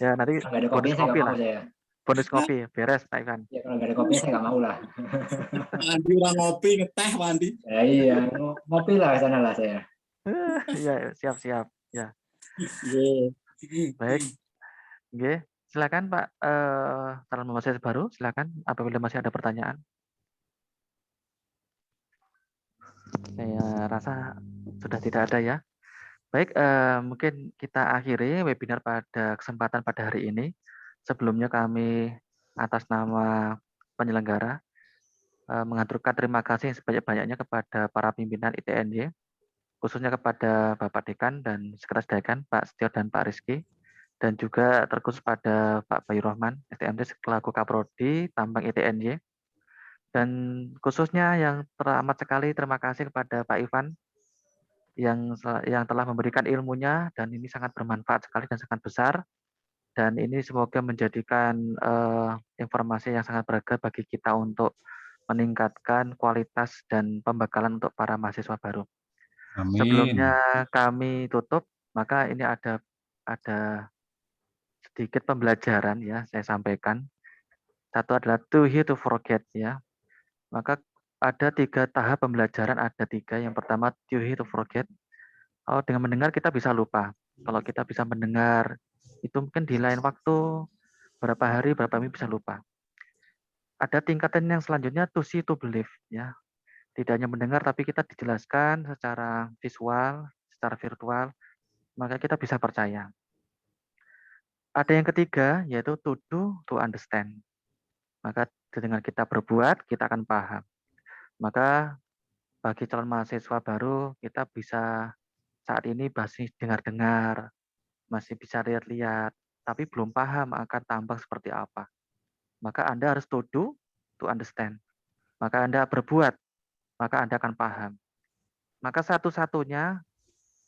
Ya nanti kalau ada bonus kopi lah. Saya. Bonus kopi beres Pak Ivan. Ya kalau nggak ada kopi saya nggak mau lah. Andi orang ngopi ngeteh Pak Andi. Ya, iya ngopi lah sana lah saya. Ya siap ya. Baik. Oke, silakan Pak calon mahasiswa baru, silakan apabila masih ada pertanyaan. Saya rasa sudah tidak ada ya. Baik, mungkin kita akhiri webinar pada kesempatan pada hari ini. Sebelumnya kami atas nama penyelenggara mengaturkan terima kasih sebanyak-banyaknya kepada para pimpinan ITNY, khususnya kepada Bapak Dekan dan Sekretaris Dekan, Pak Setio dan Pak Rizky, dan juga terkhusus pada Pak Bayu Rahman, STMD selaku Kaprodi Tambang ITNY. Dan khususnya yang teramat sekali terima kasih kepada Pak Ivan yang telah memberikan ilmunya, dan ini sangat bermanfaat sekali dan sangat besar. Dan ini semoga menjadikan informasi yang sangat berharga bagi kita untuk meningkatkan kualitas dan pembekalan untuk para mahasiswa baru. Amin. Sebelumnya kami tutup, maka ini ada sedikit pembelajaran ya saya sampaikan. Satu adalah to hear to forget ya. Maka ada 3 tahap pembelajaran, ada 3. Yang pertama to hear to forget. Kalau dengan mendengar kita bisa lupa. Kalau kita bisa mendengar itu mungkin di lain waktu berapa hari, berapa minggu bisa lupa. Ada tingkatan yang selanjutnya to see to believe ya. Tidak hanya mendengar tapi kita dijelaskan secara visual, secara virtual, maka kita bisa percaya. Ada yang ketiga yaitu to do to understand. Maka dengan kita berbuat kita akan paham. Maka bagi calon mahasiswa baru kita bisa saat ini masih dengar-dengar, masih bisa lihat-lihat, tapi belum paham akan tambang seperti apa. Maka Anda harus to do to understand. Maka Anda berbuat, maka Anda akan paham. Maka satu-satunya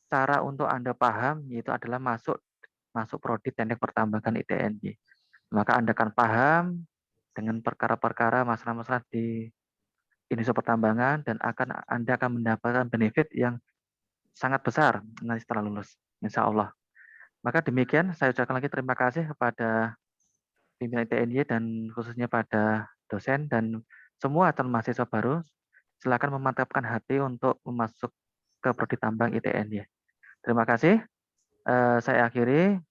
cara untuk Anda paham yaitu adalah masuk prodi teknik pertambangan ITNY. Maka Anda akan paham dengan perkara-perkara masalah-masalah di Indonesia pertambangan dan Anda akan mendapatkan benefit yang sangat besar nanti setelah lulus, insya Allah. Maka demikian, saya ucapkan lagi terima kasih kepada pimpinan ITNY dan khususnya pada dosen dan semua calon mahasiswa baru. Silakan memantapkan hati untuk masuk ke prodi tambang ITNY. Terima kasih. Saya akhiri.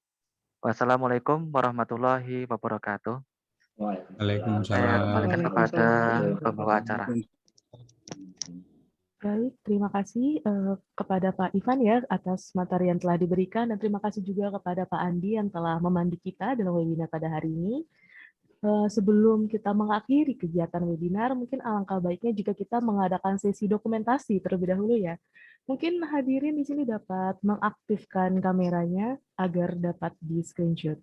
Wassalamualaikum warahmatullahi wabarakatuh. Saya kembalikan kepada pembawa acara. Baik, terima kasih kepada Pak Ivan ya atas materi yang telah diberikan, dan terima kasih juga kepada Pak Andi yang telah memandu kita dalam webinar pada hari ini. Sebelum kita mengakhiri kegiatan webinar, mungkin alangkah baiknya jika kita mengadakan sesi dokumentasi terlebih dahulu ya. Mungkin hadirin di sini dapat mengaktifkan kameranya agar dapat di-screenshot.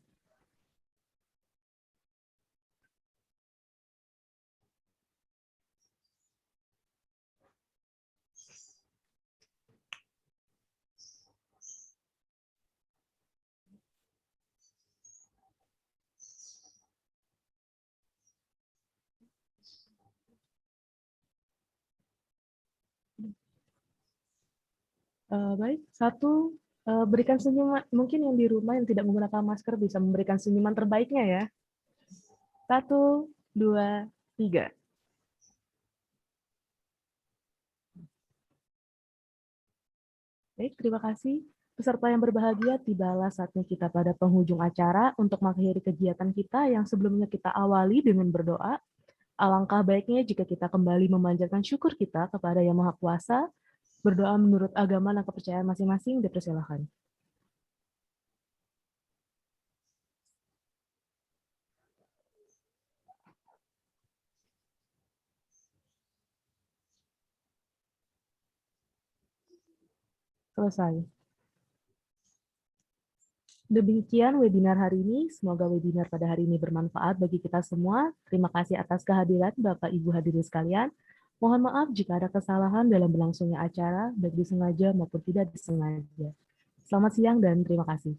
Baik, satu, berikan senyuman, mungkin yang di rumah yang tidak menggunakan masker bisa memberikan senyuman terbaiknya ya. 1, 2, 3. Baik, terima kasih. Peserta yang berbahagia, tibalah saatnya kita pada penghujung acara untuk mengakhiri kegiatan kita yang sebelumnya kita awali dengan berdoa. Alangkah baiknya jika kita kembali memanjatkan syukur kita kepada Yang Maha Kuasa, berdoa menurut agama dan kepercayaan masing-masing, dipersilakan. Selesai. Demikian webinar hari ini. Semoga webinar pada hari ini bermanfaat bagi kita semua. Terima kasih atas kehadiran Bapak Ibu hadirin sekalian. Mohon maaf jika ada kesalahan dalam berlangsungnya acara, baik disengaja maupun tidak disengaja. Selamat siang dan terima kasih.